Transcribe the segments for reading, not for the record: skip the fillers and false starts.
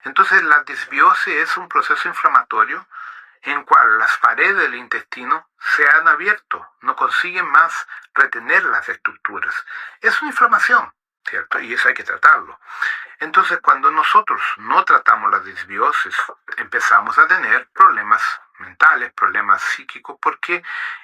Entonces la disbiosis es un proceso inflamatorio en cual las paredes del intestino se han abierto, no consiguen más retener las estructuras. Es una inflamación, ¿cierto? Y eso hay que tratarlo. Entonces, cuando nosotros no tratamos la disbiosis, empezamos a tener problemas mentales, problemas psíquicos, porque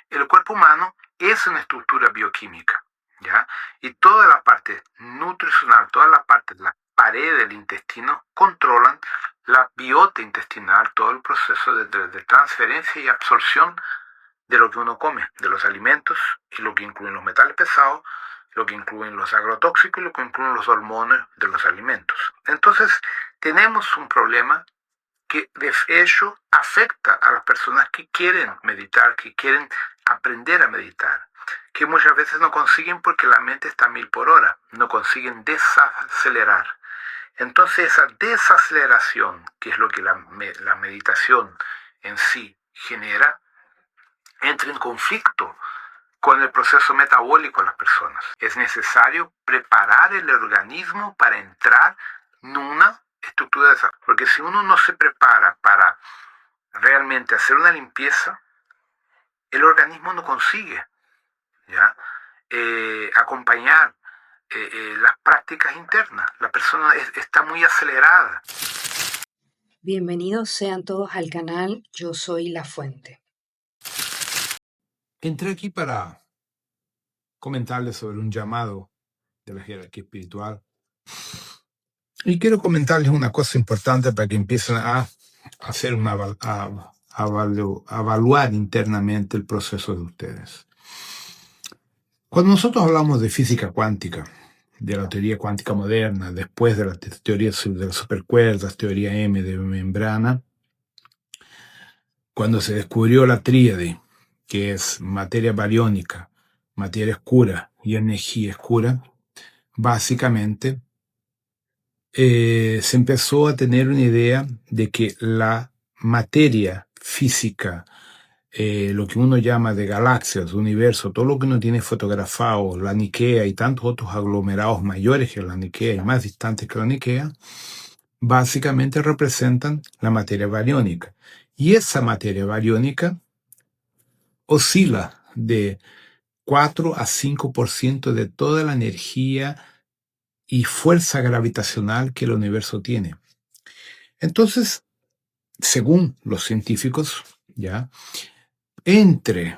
el cuerpo humano es una estructura bioquímica, ¿ya? Y toda la parte nutricional, toda la parte de la pared del intestino controlan la biota intestinal, todo el proceso de transferencia y absorción de lo que uno come, de los alimentos, y lo que incluyen los metales pesados, lo que incluyen los agrotóxicos y lo que incluyen los hormonas de los alimentos. Entonces, tenemos un problema que de hecho afecta a las personas que quieren meditar, que quieren aprender a meditar, que muchas veces no consiguen porque la mente está a 1000 por hora, no consiguen desacelerar. Entonces esa desaceleración, que es lo que la meditación en sí genera, entra en conflicto con el proceso metabólico de las personas. Es necesario preparar el organismo para entrar en una estructura de esa. Porque si uno no se prepara para realmente hacer una limpieza, el organismo no consigue, ¿ya? Acompañar las prácticas internas. La persona está muy acelerada. Bienvenidos sean todos al canal Yo Soy La Fuente. Entré aquí para comentarles sobre un llamado de la jerarquía espiritual. Y quiero comentarles una cosa importante para que empiecen a hacer a evaluar internamente el proceso de ustedes. Cuando nosotros hablamos de física cuántica, de la teoría cuántica moderna, después de la teoría de las supercuerdas, teoría M de membrana, cuando se descubrió la tríade, que es materia bariónica, materia oscura y energía oscura, básicamente se empezó a tener una idea de que la materia física, lo que uno llama de galaxias, universo, todo lo que uno tiene fotografado, la Nikea y tantos otros aglomerados mayores que la Nikea y más distantes que la Nikea, básicamente representan la materia bariónica. Y esa materia bariónica oscila de 4 a 5% de toda la energía y fuerza gravitacional que el universo tiene. Entonces, según los científicos, ya, entre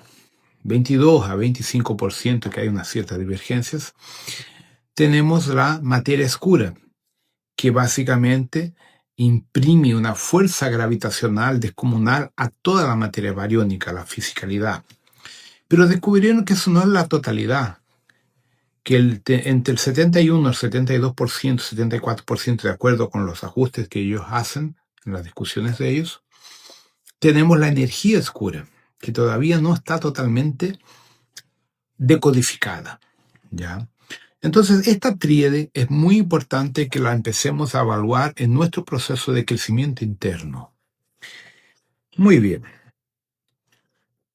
22 a 25%, que hay unas ciertas divergencias, tenemos la materia oscura, que básicamente imprime una fuerza gravitacional descomunal a toda la materia bariónica, la fisicalidad. Pero descubrieron que eso no es la totalidad, que entre el 71 al 72%, 74%, de acuerdo con los ajustes que ellos hacen en las discusiones de ellos, tenemos la energía oscura, que todavía no está totalmente decodificada, ¿ya? Entonces, esta tríade es muy importante que la empecemos a evaluar en nuestro proceso de crecimiento interno. Muy bien.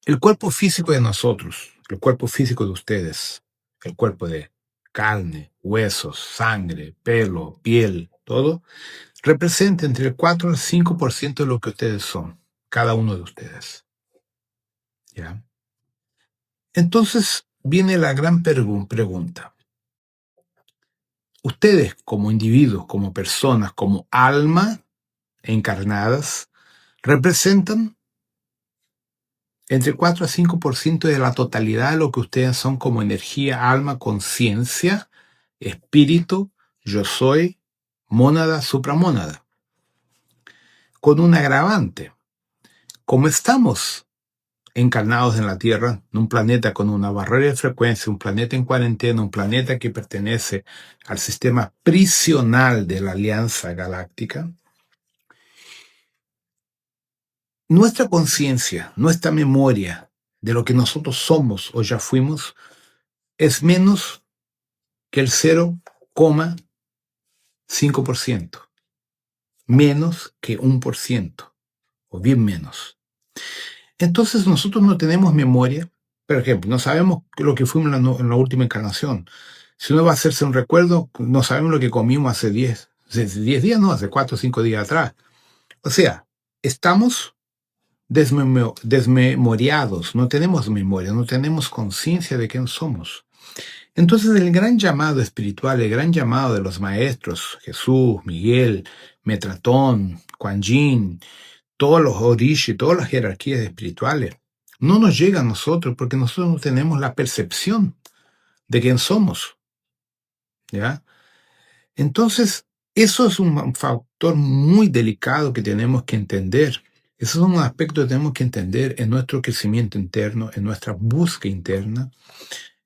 El cuerpo físico de nosotros, el cuerpo físico de ustedes, el cuerpo de carne, huesos, sangre, pelo, piel, todo, representa entre el 4 al 5% de lo que ustedes son, cada uno de ustedes. ¿Ya? Entonces viene la gran pregunta. Ustedes como individuos, como personas, como alma encarnadas, representan entre 4 a 5% de la totalidad de lo que ustedes son como energía, alma, conciencia, espíritu, yo soy, mónada, supramónada. Con un agravante. Como estamos encarnados en la Tierra, en un planeta con una barrera de frecuencia, un planeta en cuarentena, un planeta que pertenece al sistema prisional de la Alianza Galáctica, nuestra conciencia, nuestra memoria de lo que nosotros somos o ya fuimos, es menos que el 0,5%. Menos que 1%, o bien menos. Entonces nosotros no tenemos memoria. Por ejemplo, no sabemos lo que fuimos en la última encarnación. Si uno va a hacerse un recuerdo, no sabemos lo que comimos hace 10, Hace 10 días no, hace 4 o 5 días atrás. O sea, estamos desmemoriados, no tenemos memoria, no tenemos conciencia de quién somos. Entonces el gran llamado espiritual, el gran llamado de los maestros, Jesús, Miguel, Metratón, Kuan Yin, todos los Orishi, todas las jerarquías espirituales, no nos llega a nosotros porque nosotros no tenemos la percepción de quién somos. ¿Ya? Entonces, eso es un factor muy delicado que tenemos que entender. Eso es un aspecto que tenemos que entender en nuestro crecimiento interno, en nuestra búsqueda interna,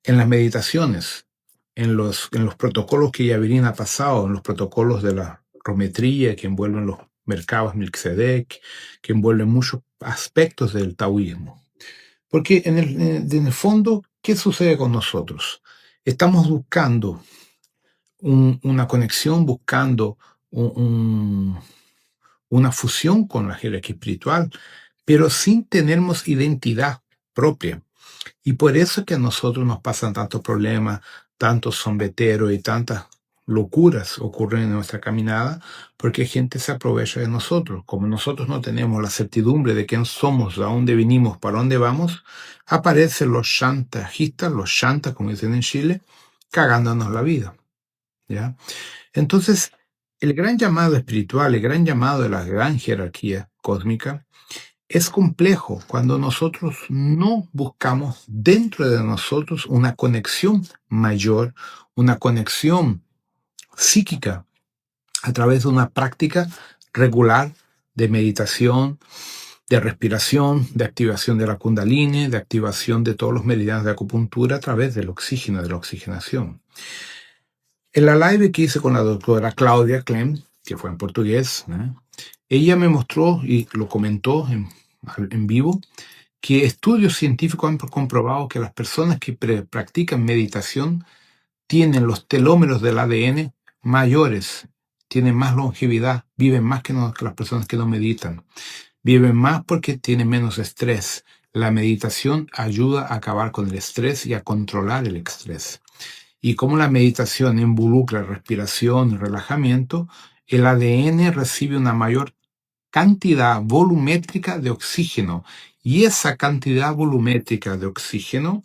en las meditaciones, en los protocolos que Yavin ha pasado, en los protocolos de la rometría que envuelven los mercados Melquisedec, que envuelven muchos aspectos del taoísmo. Porque en el fondo, ¿qué sucede con nosotros? Estamos buscando una conexión, buscando una fusión con la jerarquía espiritual, pero sin tenermos identidad propia. Y por eso es que a nosotros nos pasan tantos problemas, tantos sombeteros y tantas locuras ocurren en nuestra caminada, porque gente se aprovecha de nosotros. Como nosotros no tenemos la certidumbre de quién somos, de dónde venimos, para dónde vamos, aparecen los chantajistas, los chantas, como dicen en Chile, cagándonos la vida. ¿Ya? Entonces, el gran llamado espiritual, el gran llamado de la gran jerarquía cósmica, es complejo cuando nosotros no buscamos dentro de nosotros una conexión mayor, una conexión psíquica a través de una práctica regular de meditación, de respiración, de activación de la kundalini, de activación de todos los meridianos de acupuntura a través del oxígeno, de la oxigenación. En la live que hice con la doctora Claudia Clem, que fue en portugués, ella me mostró y lo comentó en vivo, que estudios científicos han comprobado que las personas que practican meditación tienen los telómeros del ADN mayores, tienen más longevidad, viven más que las personas que no meditan. Viven más porque tienen menos estrés. La meditación ayuda a acabar con el estrés y a controlar el estrés. Y como la meditación involucra respiración y relajamiento, el ADN recibe una mayor cantidad volumétrica de oxígeno. Y esa cantidad volumétrica de oxígeno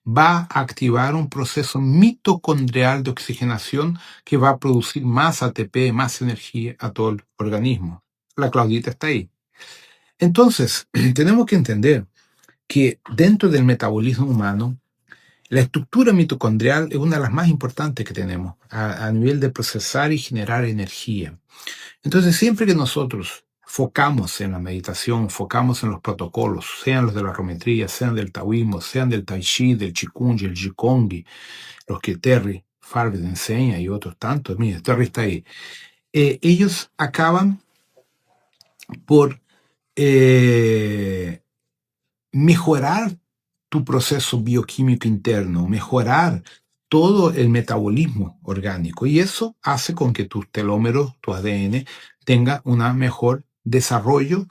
va a activar un proceso mitocondrial de oxigenación que va a producir más ATP, más energía a todo el organismo. La Claudita está ahí. Entonces, tenemos que entender que dentro del metabolismo humano, la estructura mitocondrial es una de las más importantes que tenemos a nivel de procesar y generar energía. Entonces, siempre que nosotros focamos en la meditación, focamos en los protocolos, sean los de la geometría, sean del taoísmo, sean del tai chi, del qigong, el jigong, los que Terry Farber enseña y otros tantos, mire, Terry está ahí, ellos acaban por mejorar tu proceso bioquímico interno, mejorar todo el metabolismo orgánico. Y eso hace con que tus telómeros, tu ADN, tenga un mejor desarrollo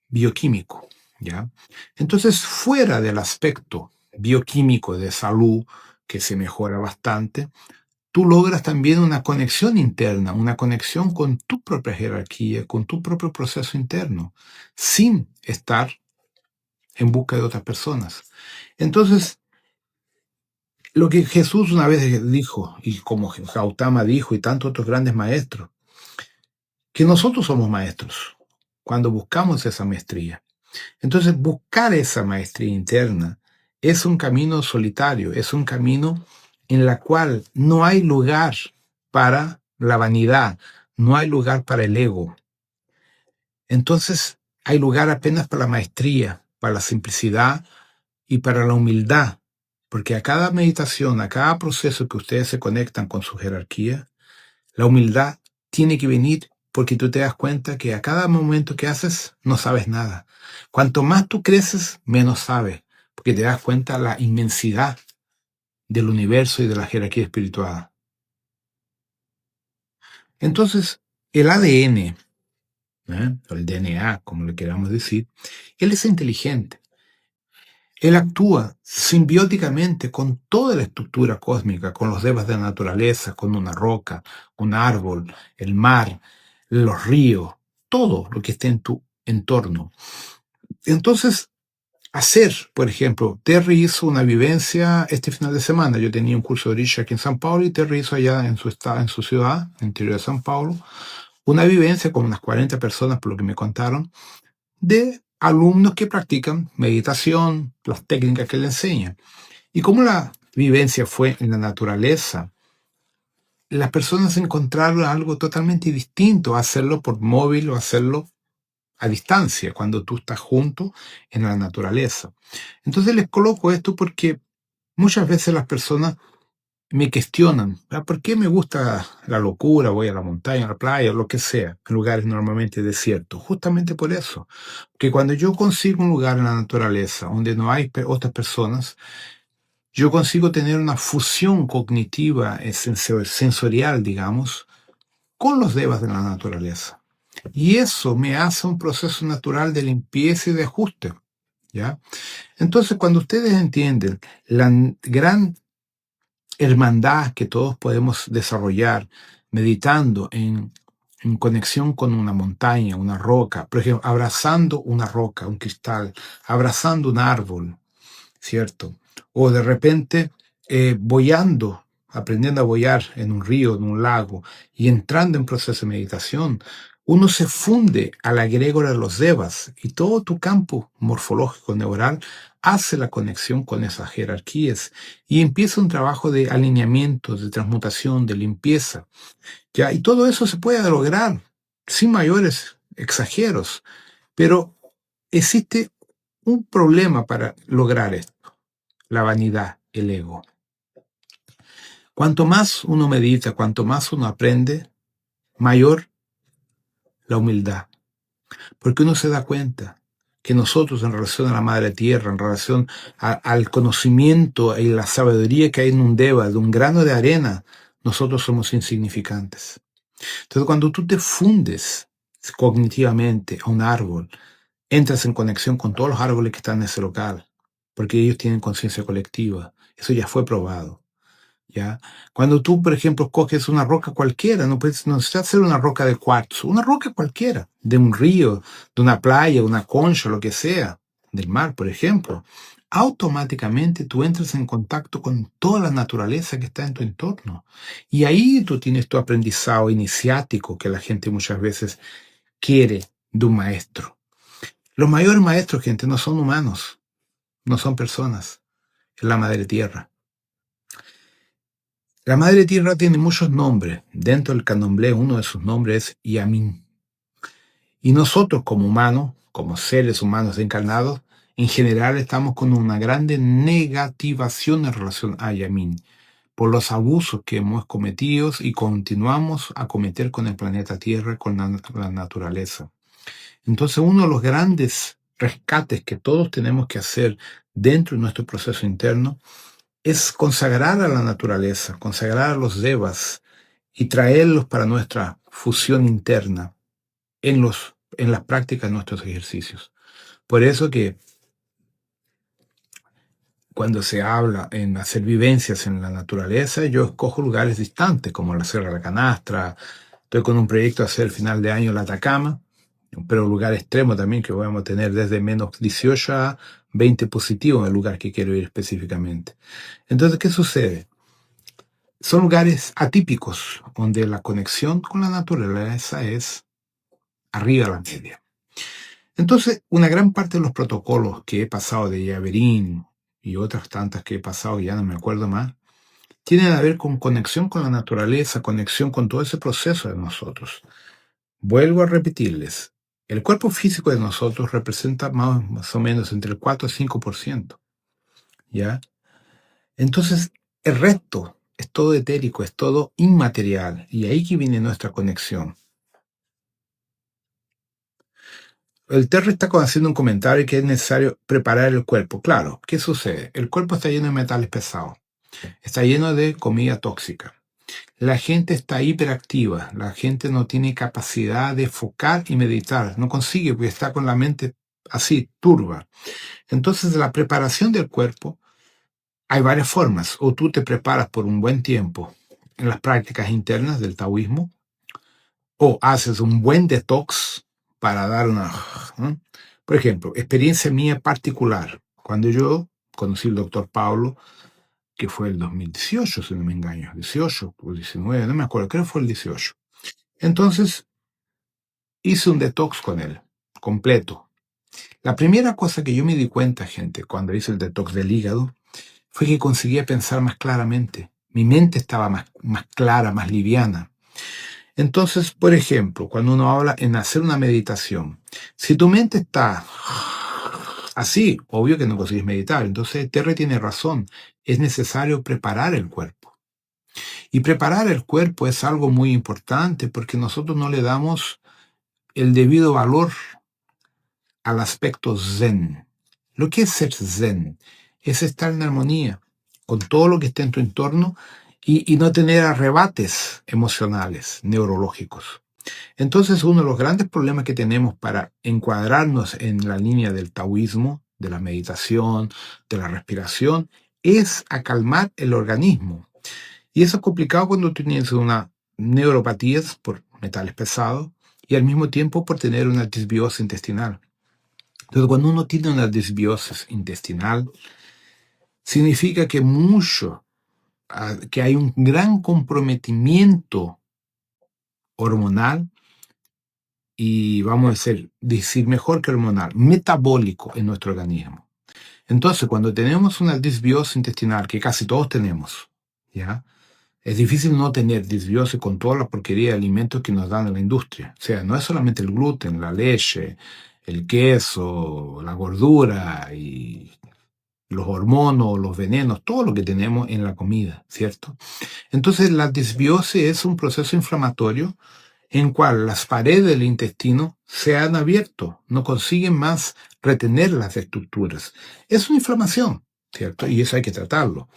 bioquímico. ¿Ya? Entonces, fuera del aspecto bioquímico de salud, que se mejora bastante, tú logras también una conexión interna, una conexión con tu propia jerarquía, con tu propio proceso interno, sin estar en busca de otras personas. Entonces, lo que Jesús una vez dijo, y como Gautama dijo, y tantos otros grandes maestros, que nosotros somos maestros cuando buscamos esa maestría. Entonces, buscar esa maestría interna es un camino solitario, es un camino en el cual no hay lugar para la vanidad, no hay lugar para el ego. Entonces, hay lugar apenas para la maestría, para la simplicidad y para la humildad, porque a cada meditación, a cada proceso que ustedes se conectan con su jerarquía, la humildad tiene que venir porque tú te das cuenta que a cada momento que haces no sabes nada. Cuanto más tú creces, menos sabes, porque te das cuenta la inmensidad del universo y de la jerarquía espiritual. Entonces, el ADN, o el DNA, como le queramos decir, él es inteligente. Él actúa simbióticamente con toda la estructura cósmica, con los devas de la naturaleza, con una roca, un árbol, el mar, los ríos, todo lo que esté en tu entorno. Entonces, por ejemplo, Terry hizo una vivencia este final de semana. Yo tenía un curso de Orisha aquí en San Paulo y Terry hizo allá en su estado, en su ciudad, en el interior de San Paulo, una vivencia con unas 40 personas, por lo que me contaron, de alumnos que practican meditación, las técnicas que le enseñan. Y como la vivencia fue en la naturaleza, las personas encontraron algo totalmente distinto a hacerlo por móvil o hacerlo a distancia, cuando tú estás junto en la naturaleza. Entonces les coloco esto porque muchas veces las personas me cuestionan, ¿por qué me gusta la locura? Voy a la montaña, a la playa, lo que sea, en lugares normalmente desiertos. Justamente por eso, que cuando yo consigo un lugar en la naturaleza donde no hay otras personas, yo consigo tener una fusión cognitiva, sensorial, digamos, con los devas de la naturaleza. Y eso me hace un proceso natural de limpieza y de ajuste, ¿ya? Entonces, cuando ustedes entienden la gran hermandad que todos podemos desarrollar meditando en conexión con una montaña, una roca, por ejemplo, abrazando una roca, un cristal, abrazando un árbol, ¿cierto? O de repente boyando, aprendiendo a boyar en un río, en un lago, y entrando en proceso de meditación, uno se funde a la egregora de los devas y todo tu campo morfológico neural hace la conexión con esas jerarquías y empieza un trabajo de alineamiento, de transmutación, de limpieza, ¿ya? Y todo eso se puede lograr sin mayores exageros, pero existe un problema para lograr esto: la vanidad, el ego. Cuanto más uno medita, cuanto más uno aprende, mayor la humildad. Porque uno se da cuenta que nosotros, en relación a la Madre Tierra, en relación al conocimiento y la sabiduría que hay en un deva, de un grano de arena, nosotros somos insignificantes. Entonces, cuando tú te fundes cognitivamente a un árbol, entras en conexión con todos los árboles que están en ese local, porque ellos tienen conciencia colectiva. Eso ya fue probado, ¿ya? Cuando tú, por ejemplo, coges una roca cualquiera, no necesitas ser una roca de cuarzo, una roca cualquiera, de un río, de una playa, una concha, lo que sea, del mar, por ejemplo, automáticamente tú entras en contacto con toda la naturaleza que está en tu entorno. Y ahí tú tienes tu aprendizado iniciático que la gente muchas veces quiere de un maestro. Los mayores maestros, gente, no son humanos, no son personas, es la Madre Tierra. La Madre Tierra tiene muchos nombres. Dentro del candomblé, uno de sus nombres es Yamin. Y nosotros como humanos, como seres humanos encarnados, en general estamos con una grande negativación en relación a Yamin, por los abusos que hemos cometido y continuamos a cometer con el planeta Tierra, con la naturaleza. Entonces, uno de los grandes rescates que todos tenemos que hacer dentro de nuestro proceso interno es consagrar a la naturaleza, consagrar a los devas y traerlos para nuestra fusión interna en las prácticas de nuestros ejercicios. Por eso que cuando se habla en hacer vivencias en la naturaleza, yo escojo lugares distantes, como la Sierra de la Canastra. Estoy con un proyecto de hacer el final de año en la Atacama, pero un lugar extremo también, que vamos a tener desde menos 18 a 20 positivos en el lugar que quiero ir específicamente. Entonces, ¿qué sucede? Son lugares atípicos, donde la conexión con la naturaleza es arriba de la media. Entonces, una gran parte de los protocolos que he pasado de Yaverín y otras tantas que he pasado, ya no me acuerdo más, tienen a ver con conexión con la naturaleza, conexión con todo ese proceso de nosotros. Vuelvo a repetirles, el cuerpo físico de nosotros representa más o menos entre el 4 y 5%, ¿ya? Entonces, el resto es todo etérico, es todo inmaterial, y ahí que viene nuestra conexión. El Terry está haciendo un comentario que es necesario preparar el cuerpo. Claro, ¿qué sucede? El cuerpo está lleno de metales pesados, está lleno de comida tóxica. La gente está hiperactiva, la gente no tiene capacidad de enfocar y meditar, no consigue porque está con la mente así, turba. Entonces, la preparación del cuerpo, hay varias formas. O tú te preparas por un buen tiempo en las prácticas internas del taoísmo, o haces un buen detox para dar una... ¿no? Por ejemplo, experiencia mía particular. Cuando yo conocí al doctor Paulo, que fue el 2018, si no me engaño, 18 o 19, no me acuerdo, creo que fue el 18. Entonces, hice un detox con él, completo. La primera cosa que yo me di cuenta, gente, cuando hice el detox del hígado, fue que conseguía pensar más claramente. Mi mente estaba más clara, más liviana. Entonces, por ejemplo, cuando uno habla en hacer una meditación, si tu mente está así, obvio que no consigues meditar. Entonces, Terry tiene razón. Es necesario preparar el cuerpo. Y preparar el cuerpo es algo muy importante porque nosotros no le damos el debido valor al aspecto zen. Lo que es ser zen es estar en armonía con todo lo que está en tu entorno y no tener arrebates emocionales, neurológicos. Entonces, uno de los grandes problemas que tenemos para encuadrarnos en la línea del taoísmo, de la meditación, de la respiración, es acalmar el organismo. Y eso es complicado cuando tienes una neuropatía por metales pesados y al mismo tiempo por tener una disbiosis intestinal. Entonces, cuando uno tiene una disbiosis intestinal, significa que que hay un gran comprometimiento hormonal y vamos a decir mejor que hormonal, metabólico en nuestro organismo. Entonces, cuando tenemos una disbiosis intestinal, que casi todos tenemos, ¿ya? Es difícil no tener disbiosis con toda la porquería de alimentos que nos dan en la industria. O sea, no es solamente el gluten, la leche, el queso, la gordura y los hormonos, los venenos, todo lo que tenemos en la comida, ¿cierto? Entonces, la disbiosis es un proceso inflamatorio en cual las paredes del intestino se han abierto, no consiguen más retener las estructuras. Es una inflamación, ¿cierto? Y eso hay que tratarlo.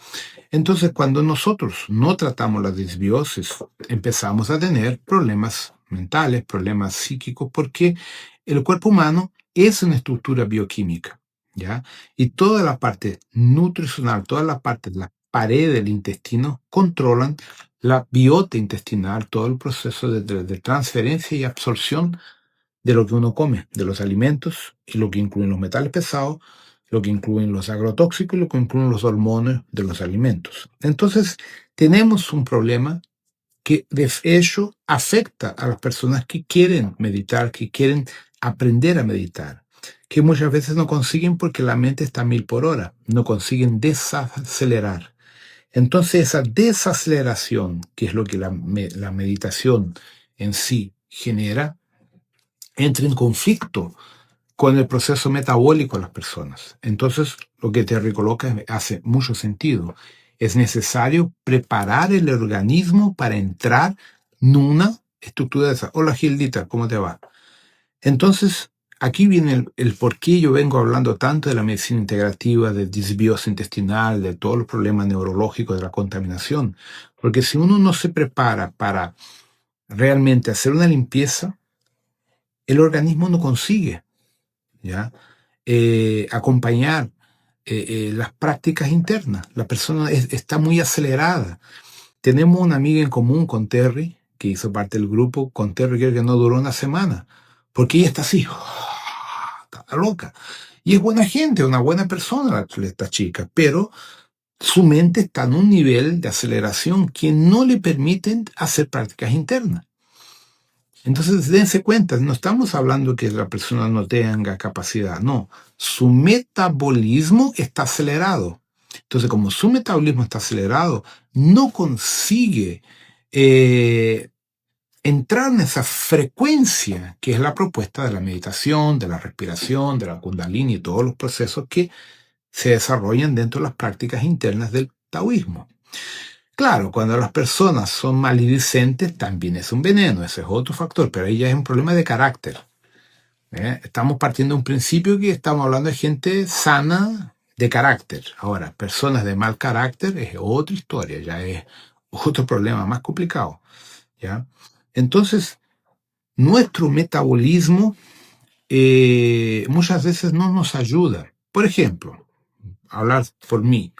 Entonces, cuando nosotros no tratamos la disbiosis, empezamos a tener problemas mentales, problemas psíquicos, porque el cuerpo humano es una estructura bioquímica, ¿ya? Y toda la parte nutricional, toda la parte de la pared del intestino controlan la biota intestinal, todo el proceso de transferencia y absorción de lo que uno come, de los alimentos, y lo que incluyen los metales pesados, lo que incluyen los agrotóxicos y lo que incluyen los hormonas de los alimentos. Entonces, tenemos un problema que de hecho afecta a las personas que quieren meditar, que quieren aprender a meditar, que muchas veces no consiguen porque la mente está a 1000 por hora, no consiguen desacelerar. Entonces, esa desaceleración, que es lo que la meditación en sí genera, entra en conflicto con el proceso metabólico de las personas. Entonces, lo que Terry coloca hace mucho sentido. Es necesario preparar el organismo para entrar en una estructura de esa. Hola, Gildita, ¿cómo te va? Entonces, aquí viene el por qué yo vengo hablando tanto de la medicina integrativa, de disbiosis intestinal, de todos los problemas neurológicos, de la contaminación. Porque si uno no se prepara para realmente hacer una limpieza, el organismo no consigue, ¿ya? Acompañar las prácticas internas. La persona está muy acelerada. Tenemos una amiga en común con Terry, que hizo parte del grupo, con Terry que no duró una semana, porque ella está así, está loca. Y es buena gente, una buena persona esta chica, pero su mente está en un nivel de aceleración que no le permiten hacer prácticas internas. Entonces, dense cuenta, no estamos hablando que la persona no tenga capacidad, no. Su metabolismo está acelerado. Entonces, como su metabolismo está acelerado, no consigue entrar en esa frecuencia que es la propuesta de la meditación, de la respiración, de la kundalini y todos los procesos que se desarrollan dentro de las prácticas internas del taoísmo. Claro, cuando las personas son maledicentes también es un veneno, ese es otro factor, pero ahí ya es un problema de carácter. Estamos partiendo de un principio que estamos hablando de gente sana de carácter. Ahora, personas de mal carácter es otra historia, ya es otro problema más complicado, ¿ya? Entonces, nuestro metabolismo muchas veces no nos ayuda. Por ejemplo, hablar por mí,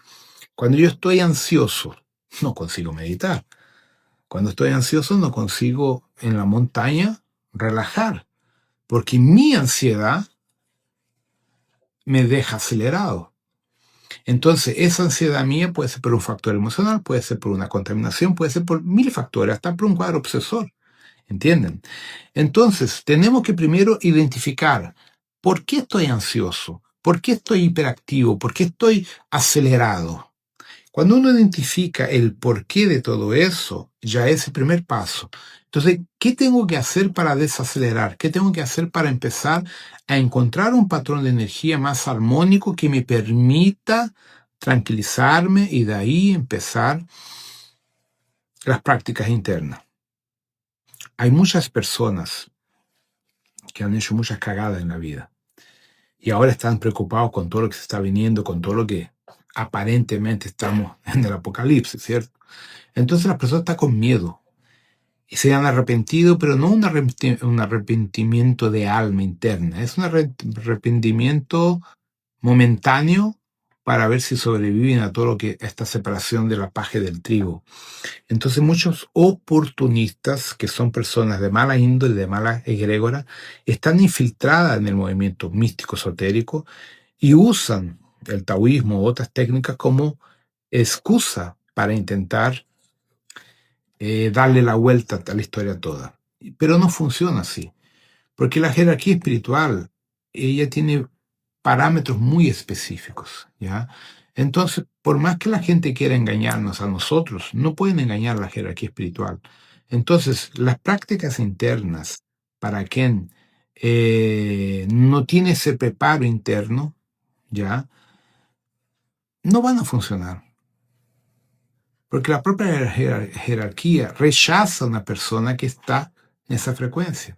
cuando yo estoy ansioso, no consigo meditar. Cuando estoy ansioso no consigo en la montaña relajar, porque mi ansiedad me deja acelerado. Entonces, esa ansiedad mía puede ser por un factor emocional, puede ser por una contaminación, puede ser por 1000 factores, hasta por un cuadro obsesor. ¿Entienden? Entonces, tenemos que primero identificar por qué estoy ansioso, por qué estoy hiperactivo, por qué estoy acelerado. Cuando uno identifica el porqué de todo eso, ya es el primer paso. Entonces, ¿qué tengo que hacer para desacelerar? ¿Qué tengo que hacer para empezar a encontrar un patrón de energía más armónico que me permita tranquilizarme y de ahí empezar las prácticas internas? Hay muchas personas que han hecho muchas cagadas en la vida y ahora están preocupados con todo lo que se está viniendo, con todo lo que aparentemente estamos en el apocalipsis, ¿cierto? Entonces la persona está con miedo y se han arrepentido, pero no un arrepentimiento de alma interna, es un arrepentimiento momentáneo para ver si sobreviven a todo lo que esta separación de la paja y del trigo. Entonces muchos oportunistas, que son personas de mala índole, de mala egrégora, están infiltradas en el movimiento místico esotérico y usan el taoísmo u otras técnicas como excusa para intentar darle la vuelta a la historia toda. Pero no funciona así, porque la jerarquía espiritual, ella tiene parámetros muy específicos, ¿ya? Entonces, por más que la gente quiera engañarnos a nosotros, no pueden engañar a la jerarquía espiritual. Entonces, las prácticas internas, para quien no tiene ese preparo interno, ¿ya? No van a funcionar. Porque la propia jerarquía rechaza a una persona que está en esa frecuencia,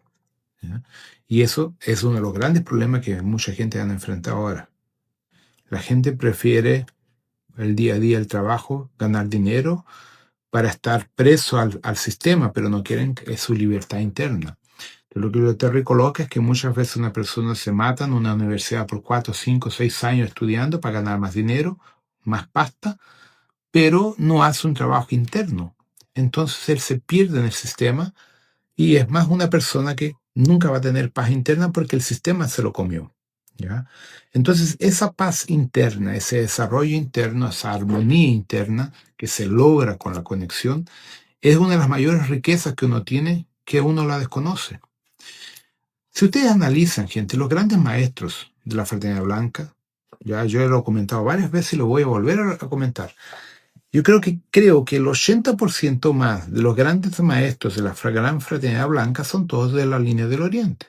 ¿ya? Y eso es uno de los grandes problemas que mucha gente han enfrentado ahora. La gente prefiere el día a día, el trabajo, ganar dinero para estar preso al sistema, pero no quieren su libertad interna. Lo que lo terrible coloca es que muchas veces una persona se mata en una universidad por 4, 5, 6 años estudiando para ganar más dinero, más pasta, pero no hace un trabajo interno. Entonces él se pierde en el sistema y es más una persona que nunca va a tener paz interna porque el sistema se lo comió, ¿ya? Entonces esa paz interna, ese desarrollo interno, esa armonía interna que se logra con la conexión, es una de las mayores riquezas que uno tiene, que uno la desconoce. Si ustedes analizan, gente, los grandes maestros de la Fraternidad Blanca, ya yo lo he comentado varias veces y lo voy a volver a comentar. Yo creo que el 80% más de los grandes maestros de la Gran Fraternidad Blanca son todos de la línea del Oriente.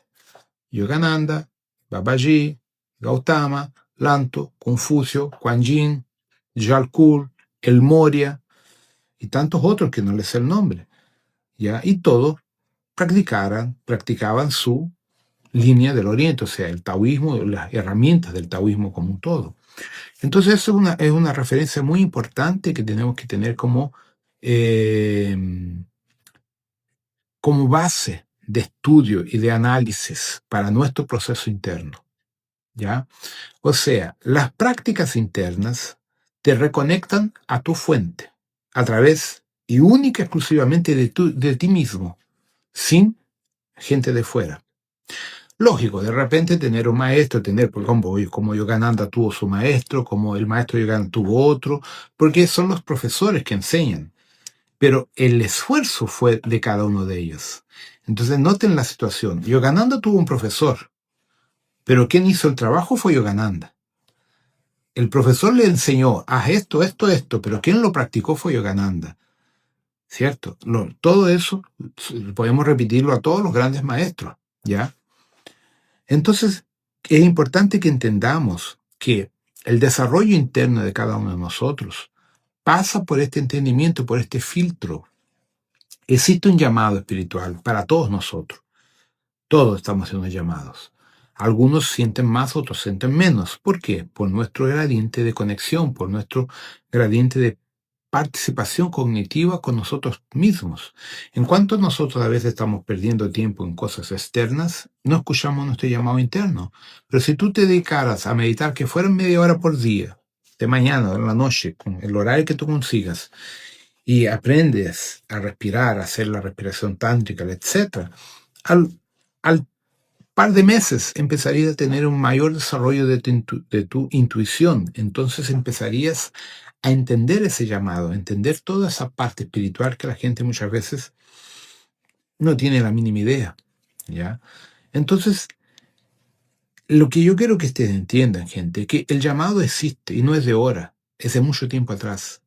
Yogananda, Babaji, Gautama, Lanto, Confucio, Kuan Yin, Jalkul, El Moria y tantos otros que no les sé el nombre, ¿ya? Y todos practicaban su línea del Oriente, o sea, el taoísmo, las herramientas del taoísmo como un todo. Entonces, eso es una referencia muy importante que tenemos que tener como base de estudio y de análisis para nuestro proceso interno, ¿ya? O sea, las prácticas internas te reconectan a tu fuente a través y única y exclusivamente de ti mismo, sin gente de fuera. Lógico, de repente tener un maestro, como Yogananda tuvo su maestro, como el maestro Yogananda tuvo otro, porque son los profesores que enseñan, pero el esfuerzo fue de cada uno de ellos. Entonces noten la situación. Yogananda tuvo un profesor, pero quien hizo el trabajo fue Yogananda. El profesor le enseñó, haz esto, esto, esto, pero quien lo practicó fue Yogananda. ¿Cierto? Todo eso podemos repetirlo a todos los grandes maestros, ¿ya? Entonces, es importante que entendamos que el desarrollo interno de cada uno de nosotros pasa por este entendimiento, por este filtro. Existe un llamado espiritual para todos nosotros. Todos estamos siendo llamados. Algunos sienten más, otros sienten menos. ¿Por qué? Por nuestro gradiente de conexión, por nuestro gradiente de participación cognitiva con nosotros mismos. En cuanto nosotros a veces estamos perdiendo tiempo en cosas externas, no escuchamos nuestro llamado interno. Pero si tú te dedicaras a meditar, que fuera media hora por día, de mañana o en la noche, con el horario que tú consigas, y aprendes a respirar, a hacer la respiración tántrica, etc., al par de meses empezarías a tener un mayor desarrollo de tu intuición. Entonces empezarías a entender ese llamado, a entender toda esa parte espiritual que la gente muchas veces no tiene la mínima idea, ¿ya? Entonces, lo que yo quiero que ustedes entiendan, gente, es que el llamado existe y no es de ahora, es de mucho tiempo atrás.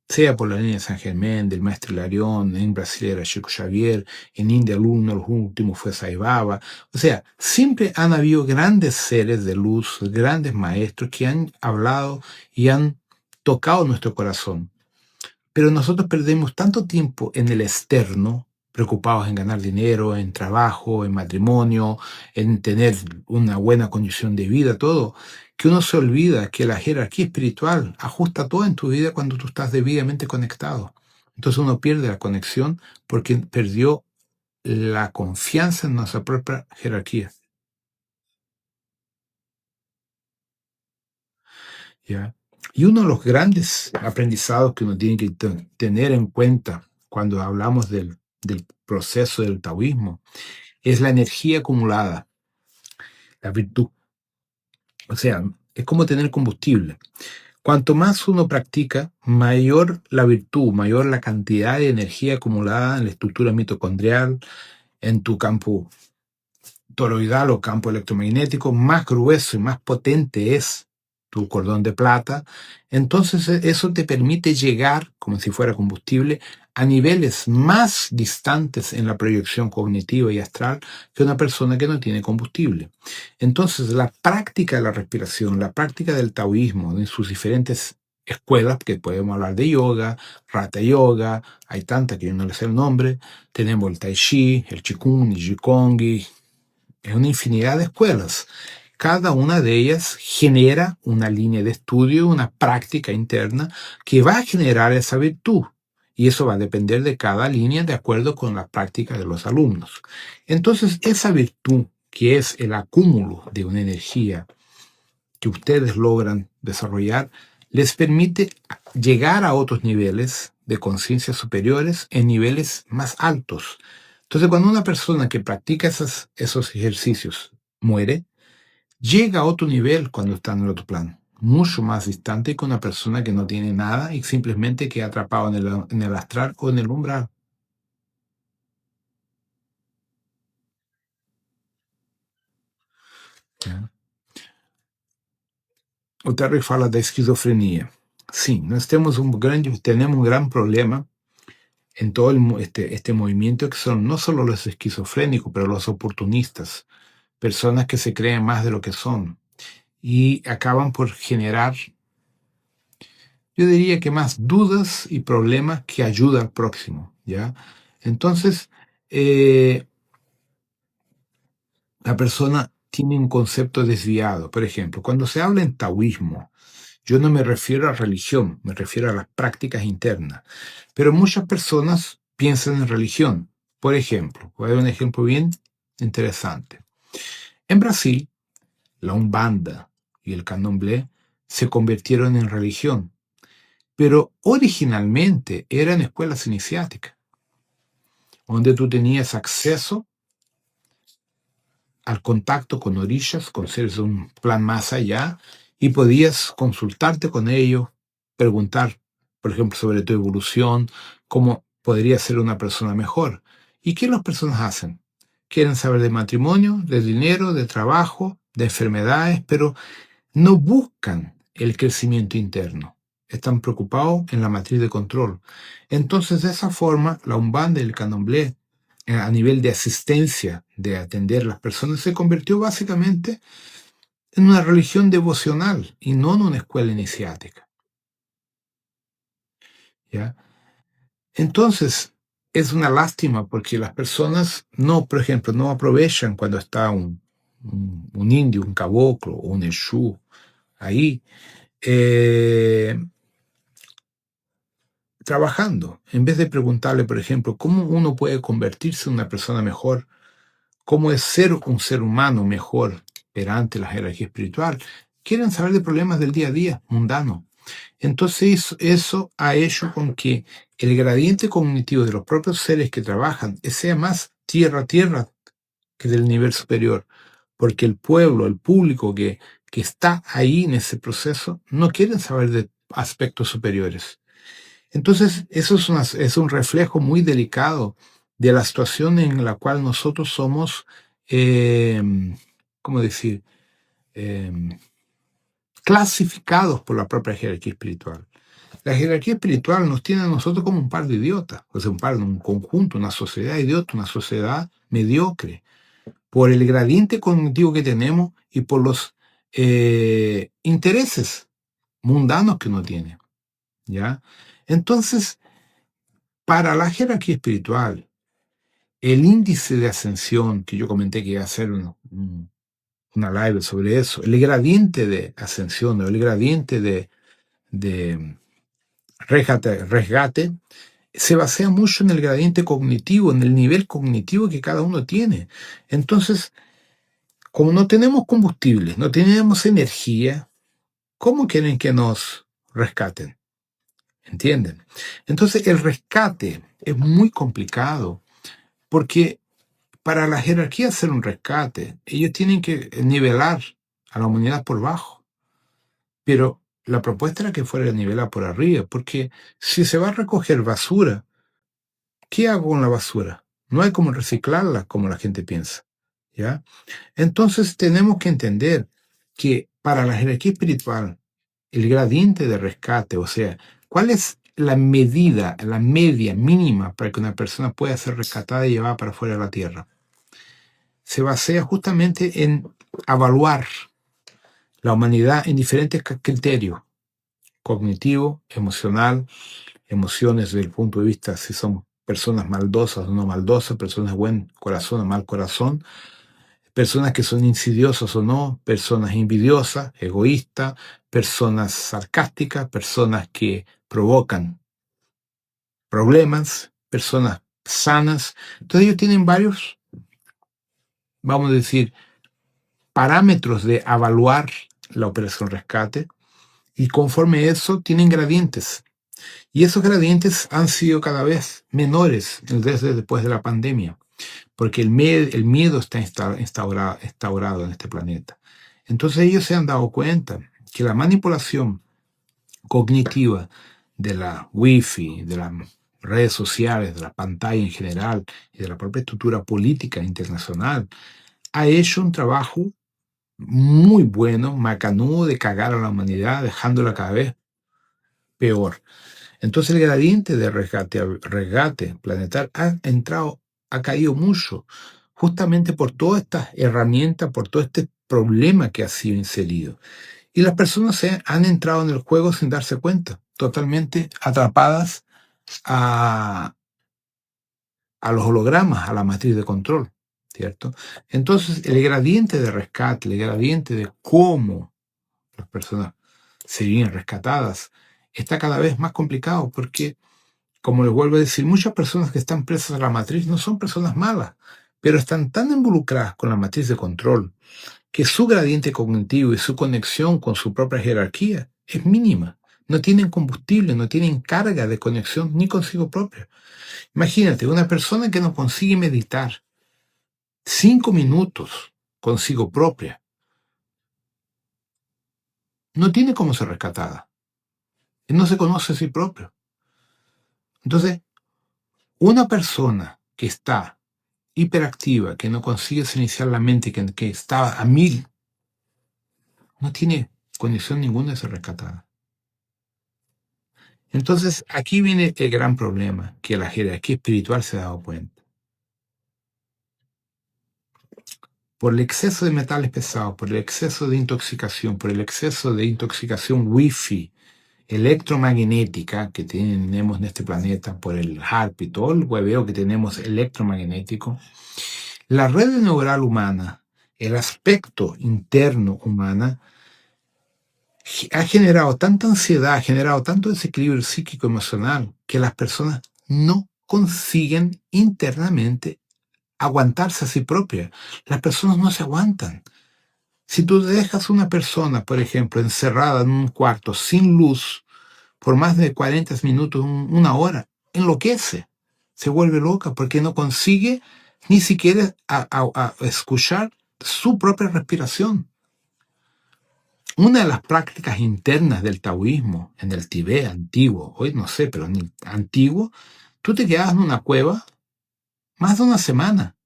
Sea por la línea de San Germán, del maestro Hilarión, en Brasil era Chico Xavier, en India uno de los últimos fue Sai Baba. O sea, siempre han habido grandes seres de luz, grandes maestros que han hablado y han tocado nuestro corazón. Pero nosotros perdemos tanto tiempo en el externo, preocupados en ganar dinero, en trabajo, en matrimonio, en tener una buena condición de vida, todo, que uno se olvida que la jerarquía espiritual ajusta todo en tu vida cuando tú estás debidamente conectado. Entonces uno pierde la conexión porque perdió la confianza en nuestra propia jerarquía. ¿Ya? Y uno de los grandes aprendizados que uno tiene que tener en cuenta cuando hablamos del proceso del taoísmo es la energía acumulada, la virtud. O sea, es como tener combustible. Cuanto más uno practica, mayor la virtud, mayor la cantidad de energía acumulada en la estructura mitocondrial, en tu campo toroidal o campo electromagnético, más grueso y más potente es tu cordón de plata. Entonces eso te permite llegar, como si fuera combustible, a niveles más distantes en la proyección cognitiva y astral que una persona que no tiene combustible. Entonces la práctica de la respiración, la práctica del taoísmo en sus diferentes escuelas, que podemos hablar de yoga, Hatha Yoga, hay tantas que yo no les sé el nombre, tenemos el Tai Chi, el Qigong, el Qigong, es una infinidad de escuelas. Cada una de ellas genera una línea de estudio, una práctica interna que va a generar esa virtud. Y eso va a depender de cada línea de acuerdo con la práctica de los alumnos. Entonces, esa virtud, que es el acúmulo de una energía que ustedes logran desarrollar, les permite llegar a otros niveles de conciencia superiores en niveles más altos. Entonces, cuando una persona que practica esos ejercicios muere, llega a otro nivel cuando está en el otro plano, mucho más distante que una persona que no tiene nada y simplemente queda atrapado en el astral o en el umbral. ¿Ya? O Terry fala da esquizofrenia. Sim, nós tenemos un gran problema en todo este movimiento, que son no solo los esquizofrénicos, pero los oportunistas, personas que se creen más de lo que son y acaban por generar, yo diría que más dudas y problemas que ayuda al próximo, ¿ya? Entonces, la persona tiene un concepto desviado. Por ejemplo, cuando se habla en taoísmo, yo no me refiero a religión, me refiero a las prácticas internas. Pero muchas personas piensan en religión. Por ejemplo, voy a dar un ejemplo bien interesante. En Brasil, la Umbanda y el Candomblé se convirtieron en religión, pero originalmente eran escuelas iniciáticas, donde tú tenías acceso al contacto con orillas, con seres de un plan más allá, y podías consultarte con ellos, preguntar, por ejemplo, sobre tu evolución, cómo podría ser una persona mejor. ¿Y qué las personas hacen? Quieren saber de matrimonio, de dinero, de trabajo, de enfermedades, pero no buscan el crecimiento interno. Están preocupados en la matriz de control. Entonces, de esa forma, la Umbanda y el Candomblé, a nivel de asistencia, de atender a las personas, se convirtió básicamente en una religión devocional y no en una escuela iniciática, ¿ya? Entonces, es una lástima porque las personas no, por ejemplo, no aprovechan cuando está un indio, un caboclo o un Exú ahí, trabajando, en vez de preguntarle, por ejemplo, cómo uno puede convertirse en una persona mejor, cómo es ser un ser humano mejor perante la jerarquía espiritual, quieren saber de problemas del día a día, mundano. Entonces eso ha hecho con que el gradiente cognitivo de los propios seres que trabajan sea más tierra-tierra que del nivel superior, porque el pueblo, el público que está ahí en ese proceso, no quieren saber de aspectos superiores. Entonces, eso es un reflejo muy delicado de la situación en la cual nosotros somos, ¿cómo decir?, clasificados por la propia jerarquía espiritual. La jerarquía espiritual nos tiene a nosotros como un par de idiotas, o sea, un conjunto, una sociedad idiota, una sociedad mediocre, por el gradiente cognitivo que tenemos y por los intereses mundanos que uno tiene, ¿ya? Entonces, para la jerarquía espiritual, el índice de ascensión, que yo comenté que iba a hacer una live sobre eso, el gradiente de ascensión o el gradiente de resgate, se basea mucho en el gradiente cognitivo, en el nivel cognitivo que cada uno tiene. Entonces, como no tenemos combustible, no tenemos energía, ¿cómo quieren que nos rescaten? ¿Entienden? Entonces, el rescate es muy complicado porque para la jerarquía hacer un rescate, ellos tienen que nivelar a la humanidad por bajo. Pero la propuesta era que fuera nivelada por arriba, porque si se va a recoger basura, ¿qué hago con la basura? No hay cómo reciclarla como la gente piensa, ¿ya? Entonces tenemos que entender que para la jerarquía espiritual, el gradiente de rescate, o sea, ¿cuál es la medida, la media mínima para que una persona pueda ser rescatada y llevada para fuera de la tierra? Se basea justamente en evaluar la humanidad en diferentes criterios: cognitivo, emocional, emociones desde el punto de vista si son personas maldosas o no maldosas, personas de buen corazón o mal corazón, personas que son insidiosas o no, personas envidiosas, egoístas, personas sarcásticas, personas que provocan problemas, personas sanas. Entonces ellos tienen varios, vamos a decir, parámetros de evaluar la operación rescate, y conforme a eso tienen gradientes. Y esos gradientes han sido cada vez menores desde después de la pandemia, porque el miedo está instaurado en este planeta. Entonces ellos se han dado cuenta que la manipulación cognitiva de la Wi-Fi, de las redes sociales, de la pantalla en general y de la propia estructura política internacional ha hecho un trabajo muy bueno, macanudo, de cagar a la humanidad, dejándola cada vez peor. Entonces el gradiente de resgate planetario ha caído mucho, justamente por todas estas herramientas, por todo este problema que ha sido inserido. Y las personas han entrado en el juego sin darse cuenta, totalmente atrapadas a los hologramas, a la matriz de control, ¿cierto? Entonces el gradiente de rescate, el gradiente de cómo las personas se vienen rescatadas, está cada vez más complicado porque, como les vuelvo a decir, muchas personas que están presas a la matriz no son personas malas, pero están tan involucradas con la matriz de control que su gradiente cognitivo y su conexión con su propia jerarquía es mínima. No tienen combustible, no tienen carga de conexión ni consigo propia. Imagínate, una persona que no consigue meditar 5 minutos consigo propia, no tiene cómo ser rescatada. No se conoce a sí propio. Entonces, una persona que está hiperactiva, que no consigue iniciar la mente, que está a 1000, no tiene condición ninguna de ser rescatada. Entonces, aquí viene el gran problema, que la jerarquía espiritual se ha dado cuenta. Por el exceso de metales pesados, por el exceso de intoxicación, por el exceso de intoxicación wifi, electromagnética que tenemos en este planeta, por el HARP y todo el hueveo que tenemos electromagnético, la red neural humana, el aspecto interno humana, ha generado tanta ansiedad, ha generado tanto desequilibrio psíquico emocional que las personas no consiguen internamente aguantarse a sí propias. Las personas no se aguantan. Si tú dejas a una persona, por ejemplo, encerrada en un cuarto sin luz por más de 40 minutos, una hora, enloquece, se vuelve loca porque no consigue ni siquiera a escuchar su propia respiración. Una de las prácticas internas del taoísmo en el Tibet antiguo, hoy no sé, pero en el antiguo, tú te quedabas en una cueva más de una semana,